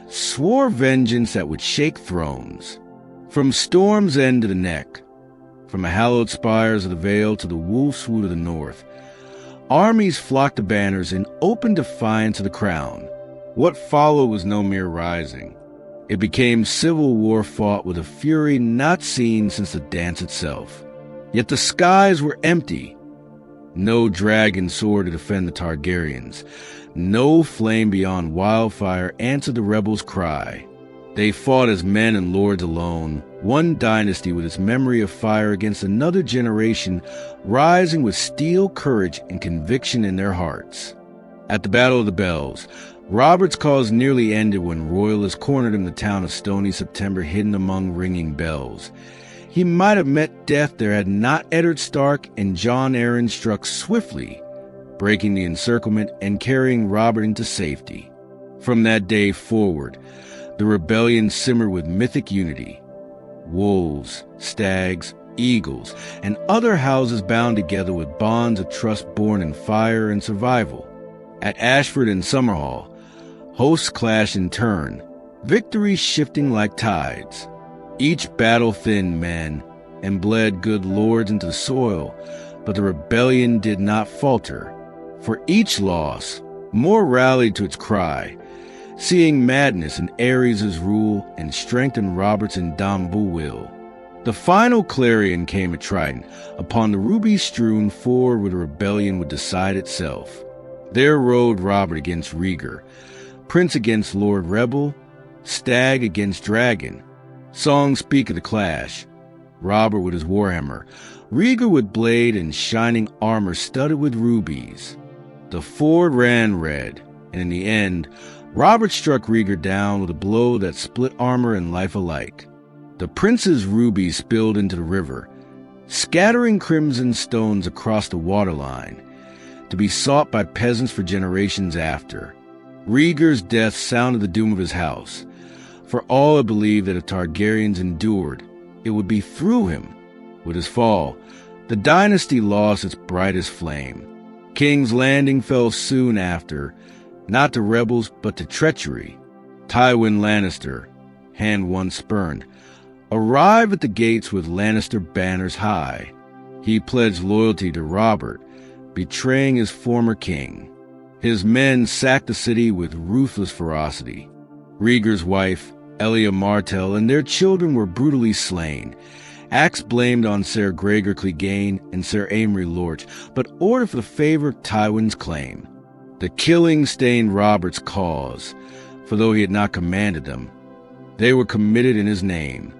swore vengeance that would shake thrones. From Storm's End to the Neck, from the hallowed spires of the Vale to the Wolf's Wood of the north, armies flocked to banners in open defiance of the crown. What followed was no mere rising. It became civil war fought with a fury not seen since the dance itself. Yet the skies were empty. No dragon sword to defend the Targaryens. No flame beyond wildfire answered the rebels' cry. They fought as men and lords alone, one dynasty with its memory of fire against another generation, rising with steel courage and conviction in their hearts. At the Battle of the Bells, Robert's cause nearly ended when royalists cornered him in the town of Stony September, hidden among ringing bells. He might have met death there had not Eddard Stark and Jon Arryn struck swiftly, breaking the encirclement and carrying Robert into safety. From that day forward, the rebellion simmered with mythic unity. Wolves, stags, eagles, and other houses bound together with bonds of trust born in fire and survival. At Ashford and Summerhall, hosts clashed in turn, victories shifting like tides. Each battle thinned men and bled good lords into the soil, but the rebellion did not falter. For each loss, more rallied to its cry, seeing madness in Aerys' rule and strength in Robert's indomitable will. The final clarion came at Triton, upon the ruby-strewn ford where the rebellion would decide itself. There rode Robert against Rhaegar, Prince against Lord Rebel, Stag against Dragon. Songs speak of the clash. Robert with his warhammer, Rhaegar with blade and shining armor studded with rubies. The ford ran red, and in the end, Robert struck Rhaegar down with a blow that split armor and life alike. The prince's rubies spilled into the river, scattering crimson stones across the waterline, to be sought by peasants for generations after. Rhaegar's death sounded the doom of his house, for all had believed that if Targaryens endured, it would be through him. With his fall, the dynasty lost its brightest flame. King's Landing fell soon after, not to rebels but to treachery. Tywin Lannister, hand once spurned, arrived at the gates with Lannister banners high. He pledged loyalty to Robert, betraying his former king. His men sacked the city with ruthless ferocity. Rhaegar's wife, Elia Martell, and their children were brutally slain. Acts blamed on Ser Gregor Clegane and Ser Amory Lorch, but ordered for the favor of Tywin's claim. The killing stained Robert's cause, for though he had not commanded them, they were committed in his name.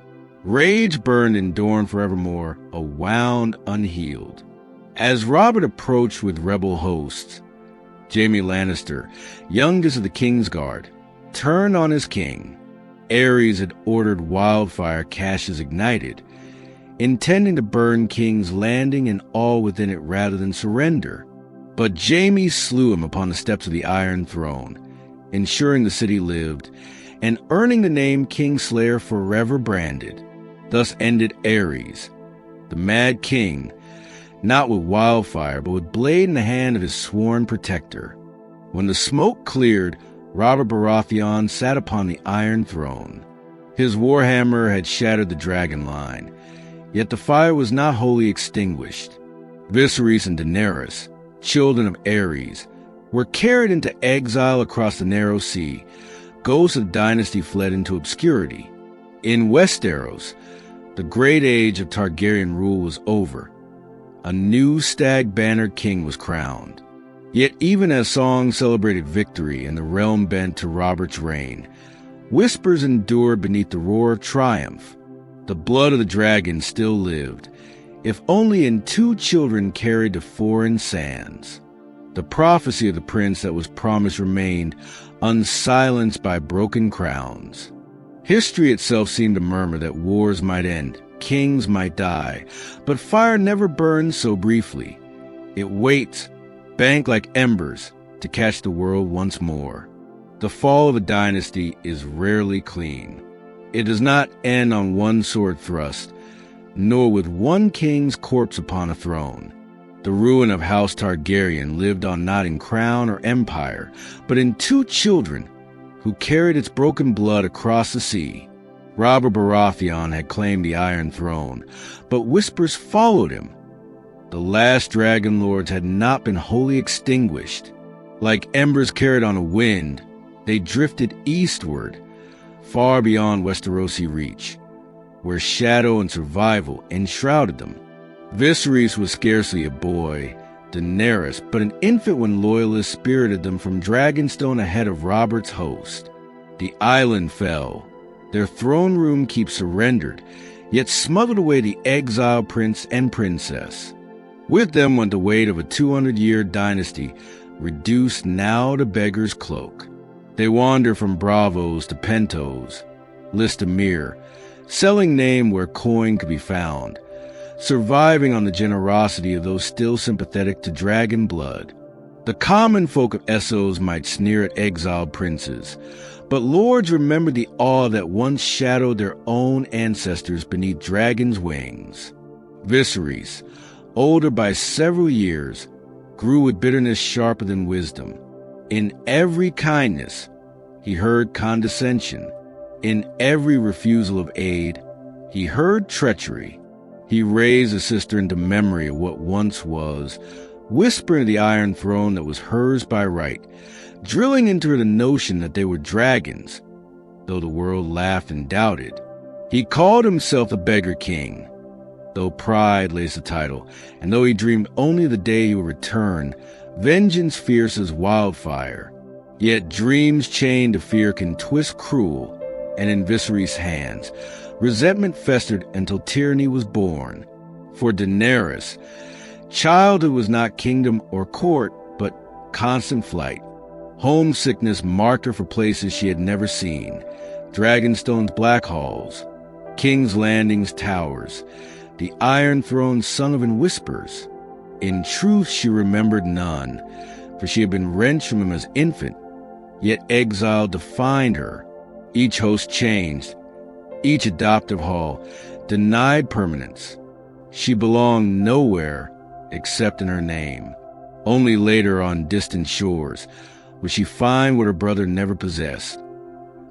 Rage burned in Dorne forevermore, a wound unhealed. As Robert approached with rebel hosts, Jaime Lannister, youngest of the Kingsguard, turned on his king. Aerys had ordered wildfire caches ignited, intending to burn King's Landing and all within it rather than surrender. But Jaime slew him upon the steps of the Iron Throne, ensuring the city lived, and earning the name Kingslayer forever branded. Thus ended Aerys, the Mad King, not with wildfire, but with blade in the hand of his sworn protector. When the smoke cleared, Robert Baratheon sat upon the Iron Throne. His warhammer had shattered the dragon line, yet the fire was not wholly extinguished. Viserys and Daenerys, children of Aerys, were carried into exile across the narrow sea. Ghosts of the dynasty fled into obscurity. In Westeros, the great age of Targaryen rule was over. A new stag-bannered king was crowned. Yet even as songs celebrated victory and the realm bent to Robert's reign, whispers endured beneath the roar of triumph. The blood of the dragon still lived, if only in 2 children carried to foreign sands. The prophecy of the prince that was promised remained, unsilenced by broken crowns. History itself seemed to murmur that wars might end, kings might die, but fire never burns so briefly. It waits, banked like embers, to catch the world once more. The fall of a dynasty is rarely clean. It does not end on one sword thrust, nor with one king's corpse upon a throne. The ruin of House Targaryen lived on not in crown or empire, but in 2 children who carried its broken blood across the sea. Robert Baratheon had claimed the Iron Throne, but whispers followed him. The last dragon lords had not been wholly extinguished. Like embers carried on a wind, they drifted eastward, far beyond Westerosi reach, where shadow and survival enshrouded them. Viserys was scarcely a boy, Daenerys, but an infant when loyalists spirited them from Dragonstone ahead of Robert's host. The island fell. Their throne room keeps surrendered, yet smothered away the exiled prince and princess. With them went the weight of a 200-year dynasty, reduced now to beggar's cloak. They wander from bravos to pentos, Listomere, selling name where coin could be found, surviving on the generosity of those still sympathetic to dragon blood. The common folk of Essos might sneer at exiled princes, but lords remembered the awe that once shadowed their own ancestors beneath dragon's wings. Viserys, older by several years, grew with bitterness sharper than wisdom. In every kindness, he heard condescension. In every refusal of aid, he heard treachery. He raised his sister into memory of what once was, whispering to the Iron Throne that was hers by right, drilling into her the notion that they were dragons, though the world laughed and doubted. He called himself the Beggar King, though pride lays the title, and though he dreamed only the day he would return, vengeance fierce as wildfire. Yet dreams chained to fear can twist cruel, and in Viserys' hands, resentment festered until tyranny was born. For Daenerys, childhood was not kingdom or court, but constant flight. Homesickness marked her for places she had never seen, Dragonstone's black halls, King's Landing's towers, the Iron Throne sung of in whispers. In truth, she remembered none, for she had been wrenched from him as infant, yet exile defined her. Each host changed, each adoptive hall denied permanence. She belonged nowhere except in her name. Only later on distant shores would she find what her brother never possessed,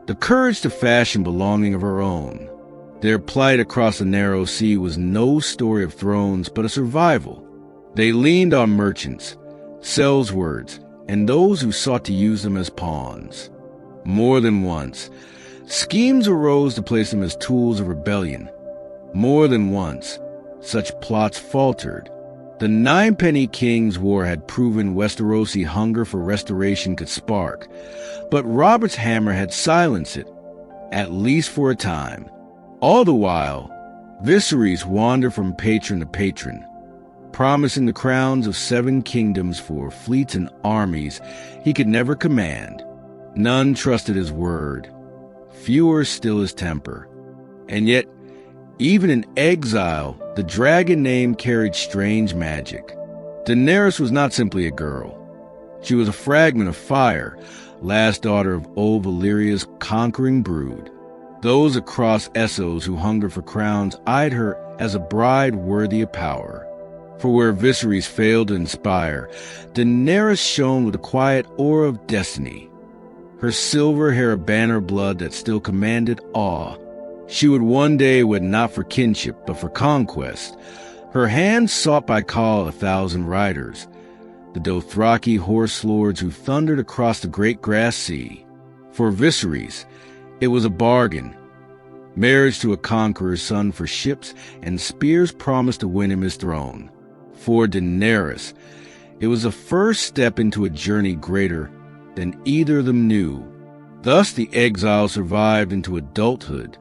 the courage to fashion belonging of her own. Their plight across the narrow sea was no story of thrones, but a survival. They leaned on merchants, sellswords, and those who sought to use them as pawns. More than once, schemes arose to place them as tools of rebellion. More than once, such plots faltered. The Ninepenny King's War had proven Westerosi hunger for restoration could spark, but Robert's hammer had silenced it, at least for a time. All the while, Viserys wandered from patron to patron, promising the crowns of 7 kingdoms for fleets and armies he could never command. None trusted his word, fewer still his temper. And yet, even in exile, the dragon name carried strange magic. Daenerys was not simply a girl. She was a fragment of fire, last daughter of old Valyria's conquering brood. Those across Essos who hungered for crowns eyed her as a bride worthy of power. For where Viserys failed to inspire, Daenerys shone with a quiet aura of destiny. Her silver hair a banner of blood that still commanded awe. She would one day wed not for kinship, but for conquest. Her hand sought by call 1,000 riders, the Dothraki horse lords who thundered across the great grass sea. For Viserys, it was a bargain. Marriage to a conqueror's son for ships and spears promised to win him his throne. For Daenerys, it was the first step into a journey greater than either of them knew. Thus the exile survived into adulthood,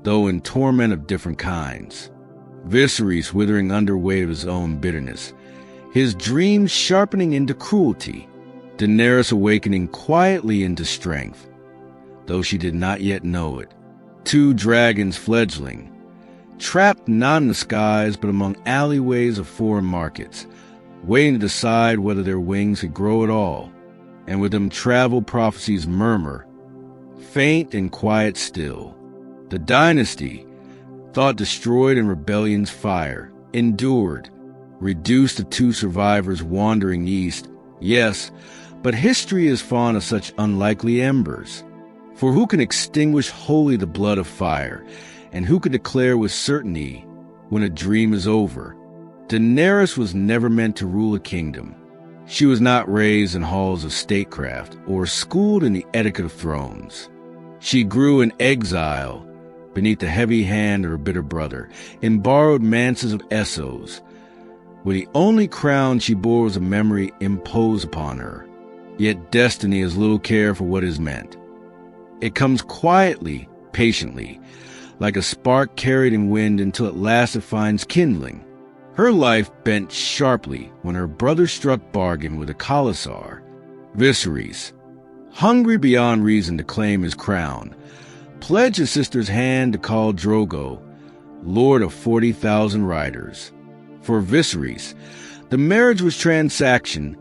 though in torment of different kinds. Viserys withering under weight of his own bitterness, his dreams sharpening into cruelty, Daenerys awakening quietly into strength, though she did not yet know it. 2 dragons fledgling, trapped not in the skies but among alleyways of foreign markets, waiting to decide whether their wings could grow at all, and with them travel prophecies murmur, faint and quiet still. The dynasty, thought destroyed in rebellion's fire, endured, reduced to 2 survivors wandering east. Yes, but history is fond of such unlikely embers. For who can extinguish wholly the blood of fire, and who can declare with certainty when a dream is over? Daenerys was never meant to rule a kingdom. She was not raised in halls of statecraft or schooled in the etiquette of thrones. She grew in exile, beneath the heavy hand of her bitter brother, in borrowed manses of Essos, where the only crown she bore was a memory imposed upon her. Yet destiny has little care for what is meant. It comes quietly, patiently, like a spark carried in wind until at last it finds kindling. Her life bent sharply when her brother struck bargain with a Khalasar, Viserys, hungry beyond reason to claim his crown, pledged his sister's hand to call Drogo Lord of 40,000 riders. For Viserys, the marriage was transaction,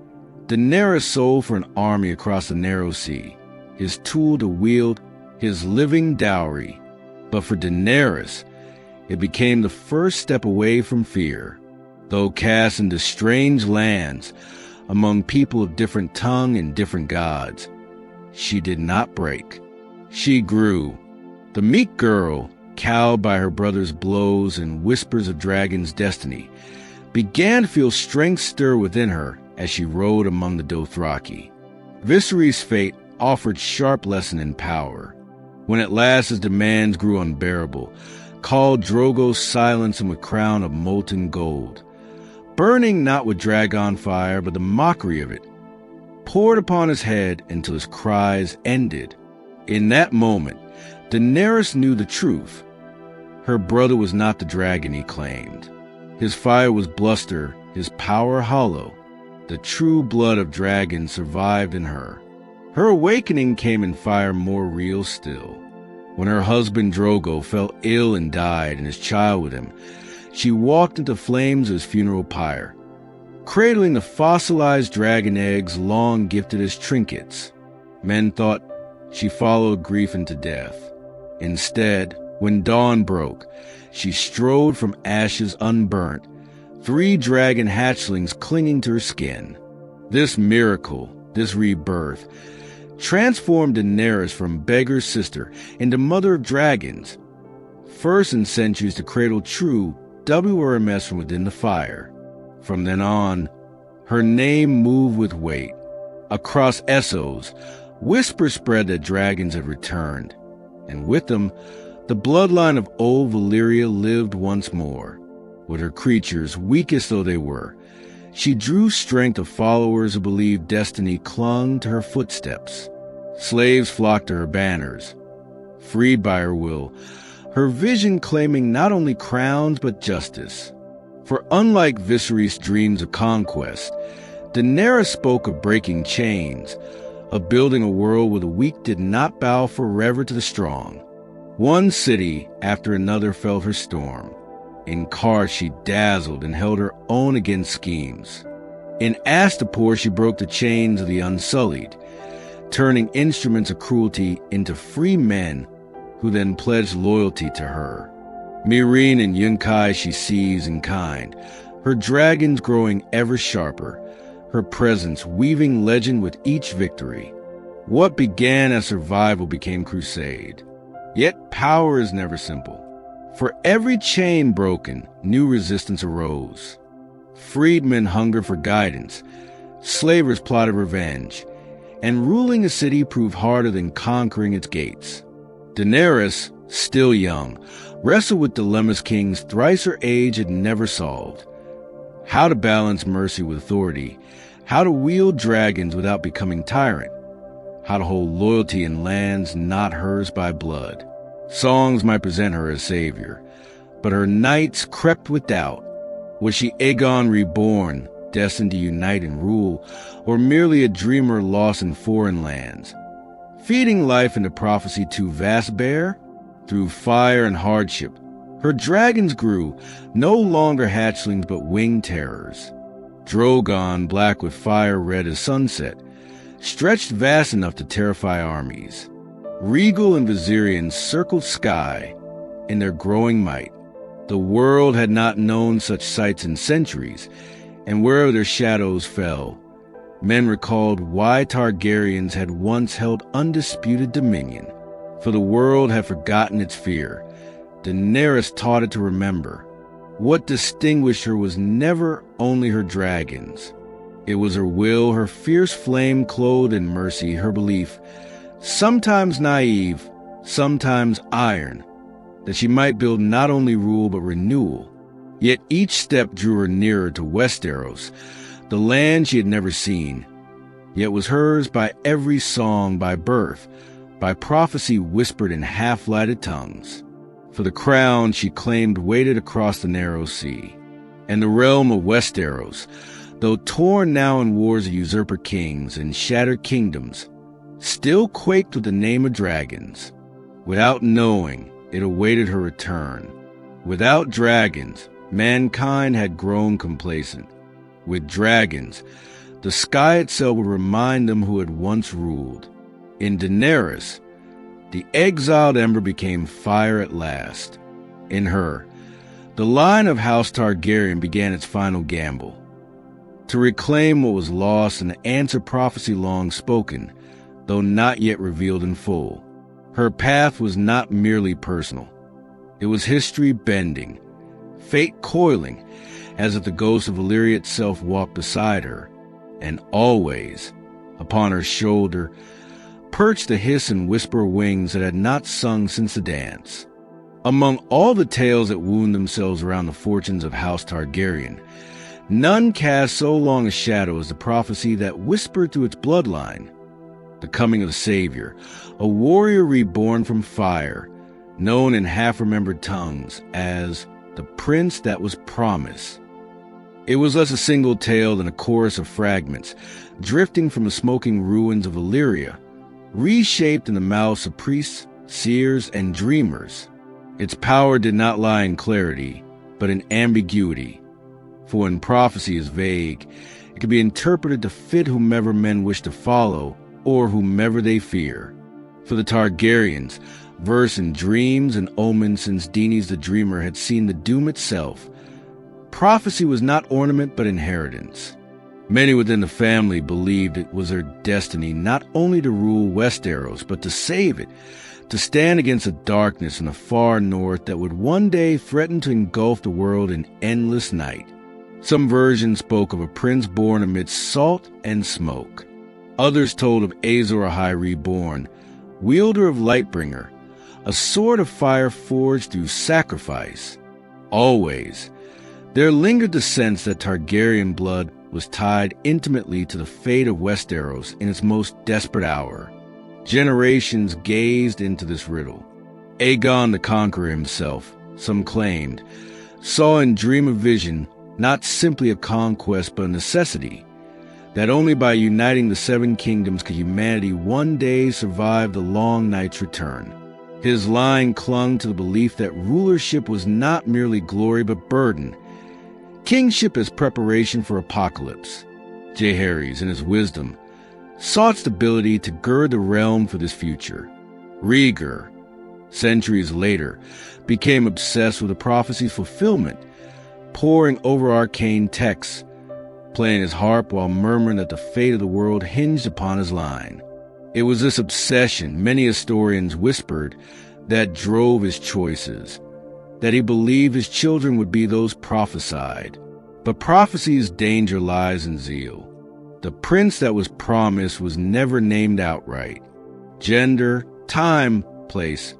Daenerys' soul for an army across the narrow sea, his tool to wield, his living dowry. But for Daenerys, it became the first step away from fear. Though cast into strange lands, among people of different tongue and different gods, she did not break. She grew. The meek girl, cowed by her brother's blows and whispers of dragon's destiny, began to feel strength stir within her as she rode among the Dothraki. Viserys' fate offered sharp lesson in power. When at last his demands grew unbearable, called Drogo silence him with crown of molten gold, burning not with dragon fire but the mockery of it, poured upon his head until his cries ended. In that moment, Daenerys knew the truth. Her brother was not the dragon he claimed. His fire was bluster, his power hollow. The true blood of dragons survived in her. Her awakening came in fire more real still. When her husband Drogo fell ill and died, and his child with him, she walked into flames of his funeral pyre, cradling the fossilized dragon eggs long gifted as trinkets. Men thought she followed grief into death. Instead, when dawn broke, she strode from ashes unburnt, 3 dragon hatchlings clinging to her skin. This miracle, this rebirth, transformed Daenerys from beggar's sister into mother of dragons, first in centuries to cradle true WRMS from within the fire. From then on, her name moved with weight. Across Essos, whispers spread that dragons had returned, and with them, the bloodline of old Valyria lived once more. With her creatures, weakest though they were, she drew strength of followers who believed destiny clung to her footsteps. Slaves flocked to her banners. Freed by her will, her vision claiming not only crowns but justice. For unlike Viserys' dreams of conquest, Daenerys spoke of breaking chains, of building a world where the weak did not bow forever to the strong. One city after another felt her storm. In Kar she dazzled and held her own against schemes. In Astapor she broke the chains of the unsullied, turning instruments of cruelty into free men who then pledged loyalty to her. Meereen and Yunkai she seized in kind, her dragons growing ever sharper, her presence weaving legend with each victory. What began as survival became crusade. Yet power is never simple. For every chain broken, new resistance arose. Freedmen hungered for guidance, slavers plotted revenge, and ruling a city proved harder than conquering its gates. Daenerys, still young, wrestled with dilemmas kings thrice her age had never solved. How to balance mercy with authority, how to wield dragons without becoming tyrant, how to hold loyalty in lands not hers by blood. Songs might present her as savior, but her nights crept with doubt. Was she Aegon reborn, destined to unite and rule, or merely a dreamer lost in foreign lands? Feeding life into prophecy too vast bare? Through fire and hardship, her dragons grew, no longer hatchlings but winged terrors. Drogon, black with fire red as sunset, stretched vast enough to terrify armies. Regal and Viserion circled sky in their growing might. The world had not known such sights in centuries, and wherever their shadows fell, men recalled why Targaryens had once held undisputed dominion. For the world had forgotten its fear. Daenerys taught it to remember. What distinguished her was never only her dragons. It was her will, her fierce flame clothed in mercy, her belief, sometimes naive, sometimes iron, that she might build not only rule but renewal. Yet each step drew her nearer to Westeros, the land she had never seen, yet was hers by every song, by birth, by prophecy whispered in half-lighted tongues. For the crown she claimed waited across the narrow sea, and the realm of Westeros, though torn now in wars of usurper kings and shattered kingdoms, still quaked with the name of dragons. Without knowing, it awaited her return. Without dragons, mankind had grown complacent. With dragons, the sky itself would remind them who had once ruled. In Daenerys, the exiled ember became fire at last. In her, the line of House Targaryen began its final gamble. To reclaim what was lost and to answer prophecy long spoken, though not yet revealed in full. Her path was not merely personal. It was history bending, fate coiling, as if the ghost of Valyria itself walked beside her, and always, upon her shoulder, perched the hiss and whisper wings that had not sung since the dance. Among all the tales that wound themselves around the fortunes of House Targaryen, none cast so long a shadow as the prophecy that whispered through its bloodline. The coming of the Savior, a warrior reborn from fire, known in half-remembered tongues as the Prince that was promised. It was less a single tale than a chorus of fragments, drifting from the smoking ruins of Valyria, reshaped in the mouths of priests, seers, and dreamers. Its power did not lie in clarity, but in ambiguity. For when prophecy is vague, it can be interpreted to fit whomever men wish to follow or whomever they fear. For the Targaryens, verse in dreams and omens since Daenerys the Dreamer had seen the doom itself, prophecy was not ornament but inheritance. Many within the family believed it was their destiny not only to rule Westeros, but to save it, to stand against the darkness in the far north that would one day threaten to engulf the world in endless night. Some versions spoke of a prince born amidst salt and smoke. Others told of Azor Ahai reborn, wielder of Lightbringer, a sword of fire forged through sacrifice. Always, there lingered the sense that Targaryen blood was tied intimately to the fate of Westeros in its most desperate hour. Generations gazed into this riddle. Aegon the Conqueror himself, some claimed, saw in dream of vision not simply a conquest but a necessity, that only by uniting the seven kingdoms could humanity one day survive the long night's return. His line clung to the belief that rulership was not merely glory but burden, kingship as preparation for apocalypse. Jaehaerys, in his wisdom, sought stability to gird the realm for this future. Rhaegar, centuries later, became obsessed with the prophecy's fulfillment, poring over arcane texts, playing his harp while murmuring that the fate of the world hinged upon his line. It was this obsession, many historians whispered, that drove his choices, that he believed his children would be those prophesied. But prophecy's danger lies in zeal. The prince that was promised was never named outright. Gender, time, place,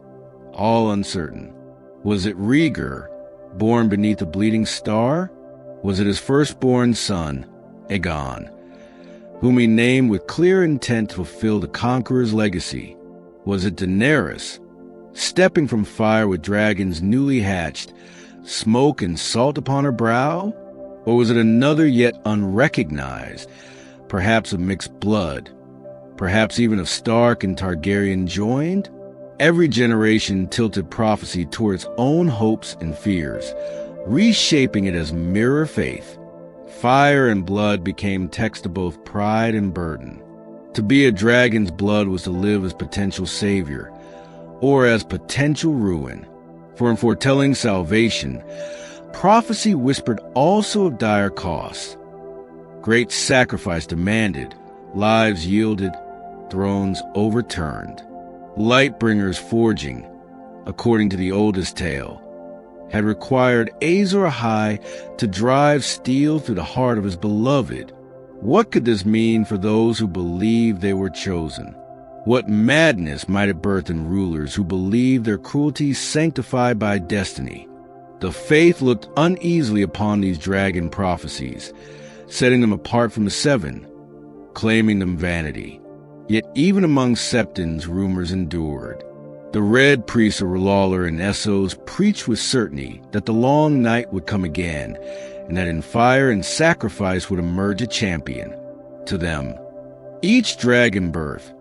all uncertain. Was it Rhaegar, born beneath a bleeding star? Was it his firstborn son, Aegon, whom he named with clear intent to fulfill the Conqueror's legacy? Was it Daenerys, stepping from fire with dragons newly hatched, smoke and salt upon her brow? Or was it another yet unrecognized, perhaps of mixed blood, perhaps even of Stark and Targaryen joined? Every generation tilted prophecy toward its own hopes and fears, reshaping it as mirror faith. Fire and blood became text of both pride and burden. To be a dragon's blood was to live as potential savior, or as potential ruin. For in foretelling salvation, prophecy whispered also of dire costs. Great sacrifice demanded, lives yielded, thrones overturned. Lightbringers forging, according to the oldest tale, had required Azor Ahai to drive steel through the heart of his beloved. What could this mean for those who believed they were chosen? What madness might it birth in rulers who believed their cruelty sanctified by destiny? The faith looked uneasily upon these dragon prophecies, setting them apart from the seven, claiming them vanity. Yet even among septons rumors endured. The Red Priests of R'hllor and Essos preached with certainty that the long night would come again, and that in fire and sacrifice would emerge a champion. To them, each dragon birth,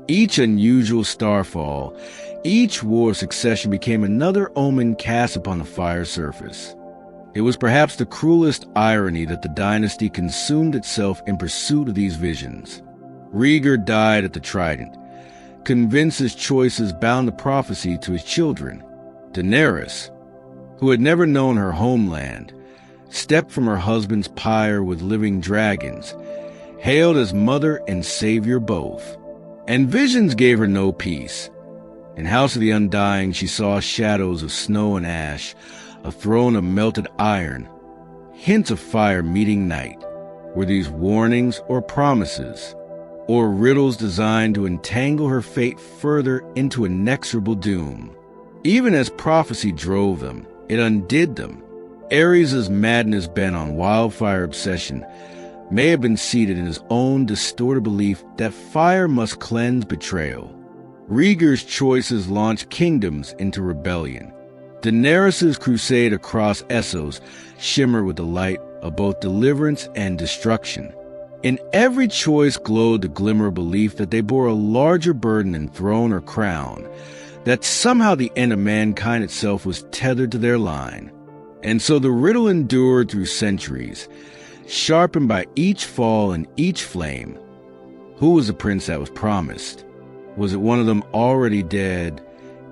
each unusual starfall, each war of succession became another omen cast upon the fire surface. It was perhaps the cruelest irony that the dynasty consumed itself in pursuit of these visions. Rhaegar died at the Trident, convinced his choices bound the prophecy to his children. Daenerys, who had never known her homeland, stepped from her husband's pyre with living dragons, hailed as mother and savior both. And visions gave her no peace. In House of the Undying, she saw shadows of snow and ash, a throne of melted iron, hints of fire meeting night. Were these warnings or promises, or riddles designed to entangle her fate further into inexorable doom? Even as prophecy drove them, it undid them. Aerys' madness bent on wildfire obsession may have been seated in his own distorted belief that fire must cleanse betrayal. Rhaegar's choices launched kingdoms into rebellion. Daenerys' crusade across Essos shimmered with the light of both deliverance and destruction. In every choice glowed the glimmer of belief that they bore a larger burden than throne or crown, that somehow the end of mankind itself was tethered to their line. And so the riddle endured through centuries, sharpened by each fall and each flame. Who was the prince that was promised? Was it one of them already dead,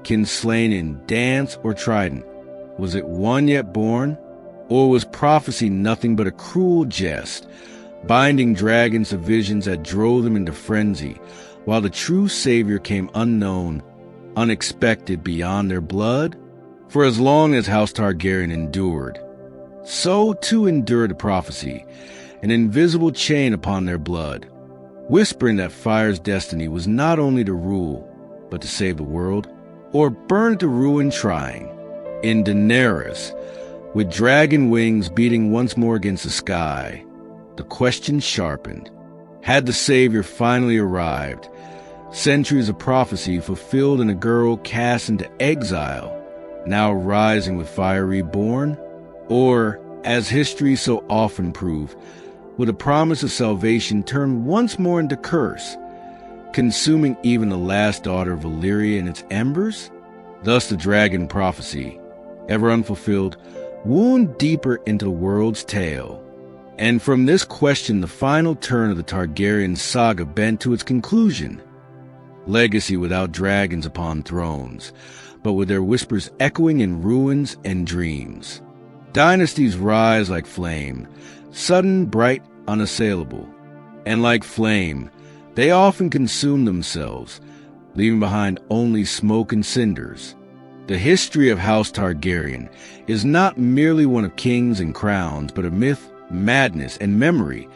kinslain in dance or trident? Was it one yet born? Or was prophecy nothing but a cruel jest, binding dragons to visions that drove them into frenzy, while the true savior came unknown, unexpected beyond their blood? For as long as House Targaryen endured, so too endured the prophecy, an invisible chain upon their blood, whispering that fire's destiny was not only to rule, but to save the world, or burn to ruin trying. In Daenerys, with dragon wings beating once more against the sky, the question sharpened. Had the savior finally arrived, centuries of prophecy fulfilled in a girl cast into exile, now rising with fire reborn? Or, as history so often proved, would the promise of salvation turn once more into curse, consuming even the last daughter of Valyria in its embers? Thus the dragon prophecy, ever unfulfilled, wound deeper into the world's tale. And from this question the final turn of the Targaryen saga bent to its conclusion. Legacy without dragons upon thrones, but with their whispers echoing in ruins and dreams. Dynasties rise like flame, sudden, bright, unassailable. And like flame, they often consume themselves, leaving behind only smoke and cinders. The history of House Targaryen is not merely one of kings and crowns, but a myth, madness, and memory,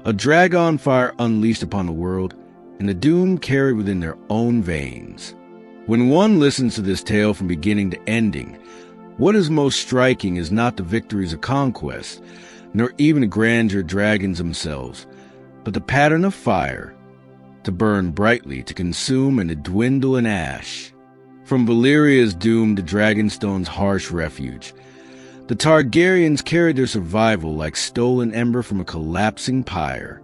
a dragon fire unleashed upon the world, and a doom carried within their own veins. When one listens to this tale from beginning to ending, what is most striking is not the victories of conquest, nor even the grandeur of dragons themselves, but the pattern of fire, to burn brightly, to consume, and to dwindle in ash. From Valyria's doom to Dragonstone's harsh refuge, the Targaryens carried their survival like stolen ember from a collapsing pyre.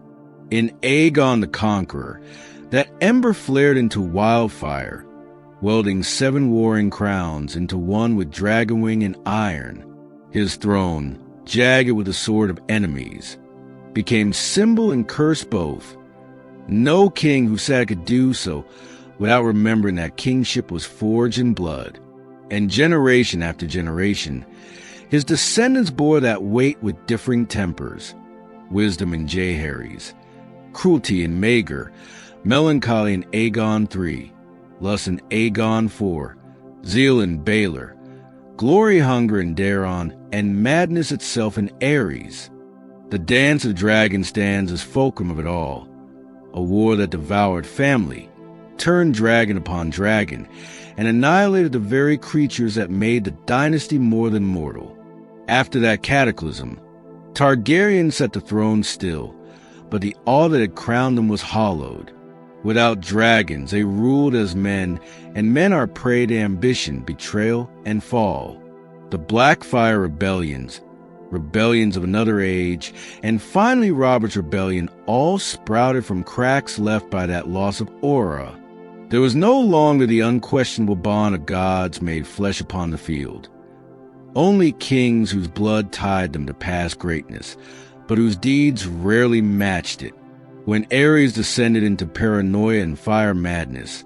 In Aegon the Conqueror, that ember flared into wildfire, welding 7 warring crowns into one with dragon wing and iron. His throne, jagged with the sword of enemies, became symbol and curse both. No king who sat could do so without remembering that kingship was forged in blood. And generation after generation, his descendants bore that weight with differing tempers. Wisdom in Jaehaerys, cruelty in Maegor, melancholy in Aegon III, lust in Aegon IV, zeal in Baelor, glory hunger in Daeron, and madness itself in Aerys. The dance of dragons stands as fulcrum of it all, a war that devoured family, turned dragon upon dragon and annihilated the very creatures that made the dynasty more than mortal. After that cataclysm, Targaryen set the throne still, but the awe that had crowned them was hollowed. Without dragons, they ruled as men, and men are prey to ambition, betrayal, and fall. The Blackfire rebellions, rebellions of another age, and finally Robert's Rebellion all sprouted from cracks left by that loss of aura. There was no longer the unquestionable bond of gods made flesh upon the field. Only kings whose blood tied them to past greatness, but whose deeds rarely matched it. When Aerys descended into paranoia and fire madness,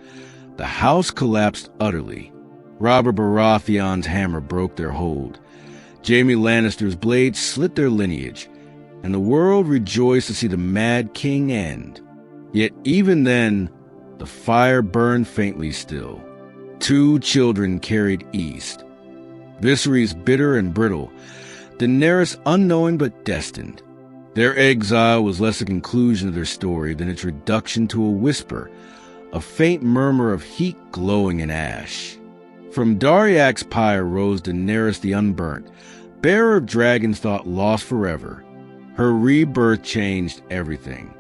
the house collapsed utterly. Robert Baratheon's hammer broke their hold. Jaime Lannister's blade slit their lineage, and the world rejoiced to see the Mad King end. Yet even then, the fire burned faintly still. 2 children carried east. Viserys bitter and brittle, Daenerys unknowing but destined. Their exile was less a conclusion of their story than its reduction to a whisper, a faint murmur of heat glowing in ash. From Dariak's pyre rose Daenerys the Unburnt, bearer of dragons thought lost forever. Her rebirth changed everything.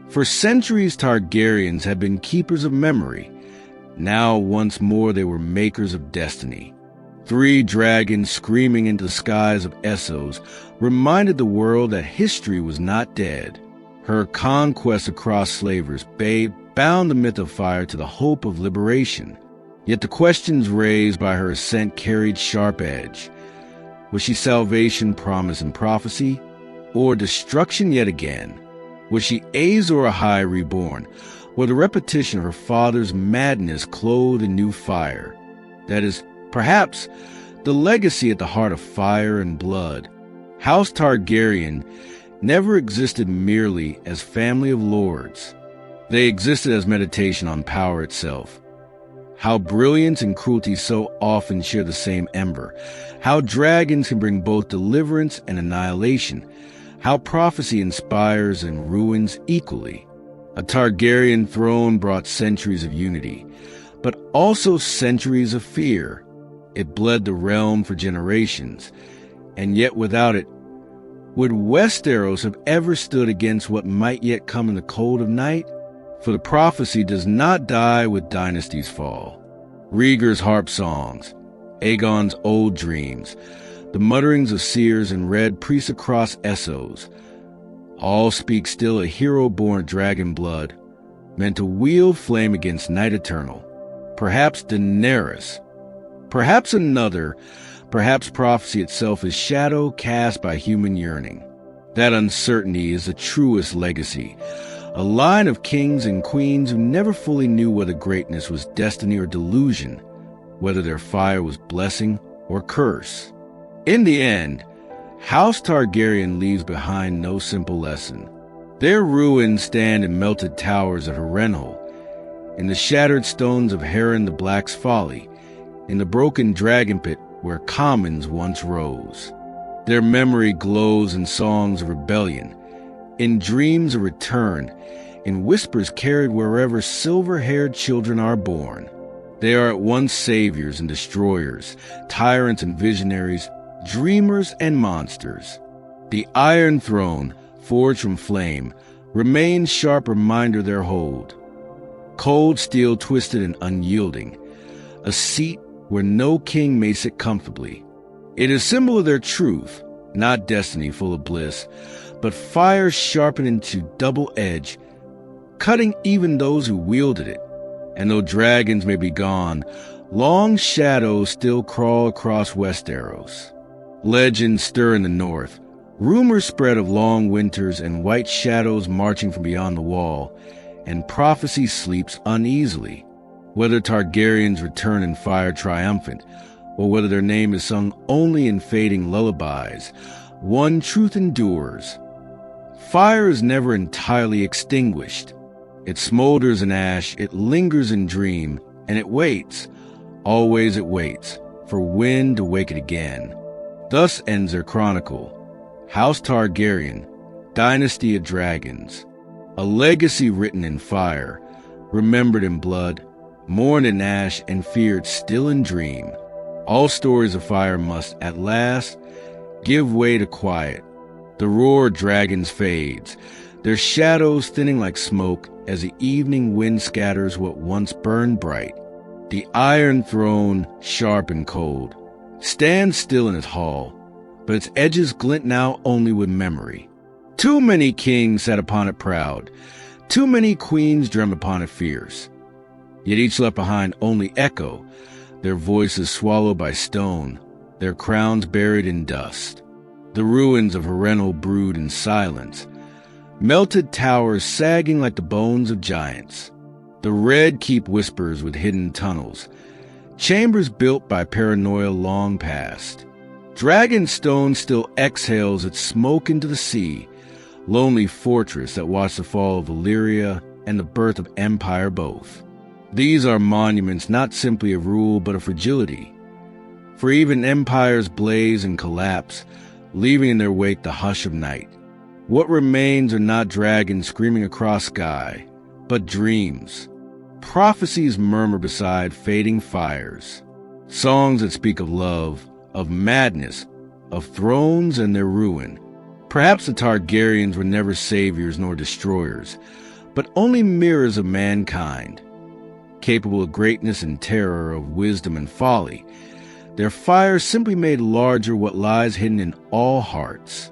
For centuries Targaryens had been keepers of memory. Now once more they were makers of destiny. 3 dragons screaming into the skies of Essos reminded the world that history was not dead. Her conquest across Slaver's Bay bound the myth of fire to the hope of liberation. Yet the questions raised by her ascent carried sharp edge. Was she salvation promised in prophecy, or destruction yet again? Was she Azor Ahai reborn, or the repetition of her father's madness clothed in new fire? That is, perhaps, the legacy at the heart of fire and blood. House Targaryen never existed merely as family of lords. They existed as meditation on power itself. How brilliance and cruelty so often share the same ember. How dragons can bring both deliverance and annihilation. How prophecy inspires and ruins equally. A Targaryen throne brought centuries of unity, but also centuries of fear. It bled the realm for generations, and yet without it, would Westeros have ever stood against what might yet come in the cold of night? For the prophecy does not die with dynasties fall. Rhaegar's harp songs, Aegon's old dreams, the mutterings of seers and red priests across Essos, all speak still a hero born of dragon blood, meant to wield flame against night eternal. Perhaps Daenerys, perhaps another, perhaps prophecy itself is shadow cast by human yearning. That uncertainty is the truest legacy, a line of kings and queens who never fully knew whether greatness was destiny or delusion, whether their fire was blessing or curse. In the end, House Targaryen leaves behind no simple lesson. Their ruins stand in melted towers at Harrenhal, in the shattered stones of Harren the Black's folly, in the broken dragon pit where commons once rose. Their memory glows in songs of rebellion, in dreams of return, in whispers carried wherever silver-haired children are born. They are at once saviors and destroyers, tyrants and visionaries, dreamers and monsters. The Iron Throne, forged from flame, remains sharp reminder their hold. Cold steel twisted and unyielding, a seat where no king may sit comfortably. It is symbol of their truth, not destiny full of bliss, but fire sharpened into double edge, cutting even those who wielded it. And though dragons may be gone, long shadows still crawl across Westeros. Legends stir in the north, rumors spread of long winters and white shadows marching from beyond the wall, and prophecy sleeps uneasily. Whether Targaryens return in fire triumphant, or whether their name is sung only in fading lullabies, one truth endures. Fire is never entirely extinguished. It smolders in ash, it lingers in dream, and it waits, always it waits, for wind to wake it again. Thus ends their chronicle, House Targaryen, Dynasty of Dragons, a legacy written in fire, remembered in blood, mourned in ash and feared still in dream. All stories of fire must, at last, give way to quiet. The roar of dragons fades, their shadows thinning like smoke as the evening wind scatters what once burned bright. The Iron Throne, sharp and cold, stands still in its hall, but its edges glint now only with memory. Too many kings sat upon it proud, too many queens dreamt upon it fierce. Yet each left behind only echo, their voices swallowed by stone, their crowns buried in dust. The ruins of Harrenhal brood in silence, melted towers sagging like the bones of giants. The Red Keep whispers with hidden tunnels, chambers built by paranoia long past. Dragonstone still exhales its smoke into the sea, lonely fortress that watched the fall of Valyria and the birth of empire both. These are monuments not simply of rule but of fragility. For even empires blaze and collapse, leaving in their wake the hush of night. What remains are not dragons screaming across sky, but dreams. Prophecies murmur beside fading fires. Songs that speak of love, of madness, of thrones and their ruin. Perhaps the Targaryens were never saviors nor destroyers, but only mirrors of mankind, capable of greatness and terror, of wisdom and folly. Their fire simply made larger what lies hidden in all hearts.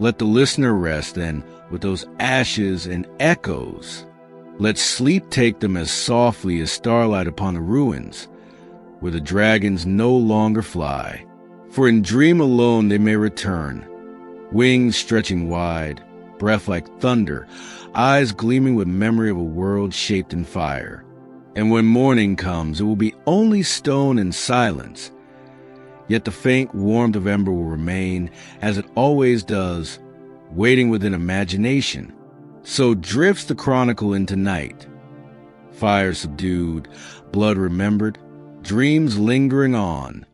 Let the listener rest, then, with those ashes and echoes. Let sleep take them as softly as starlight upon the ruins, where the dragons no longer fly. For in dream alone they may return, wings stretching wide, breath like thunder, eyes gleaming with memory of a world shaped in fire. And when morning comes, it will be only stone and silence. Yet the faint warmth of ember will remain, as it always does, waiting within imagination. So drifts the chronicle into night. Fire subdued, blood remembered, dreams lingering on.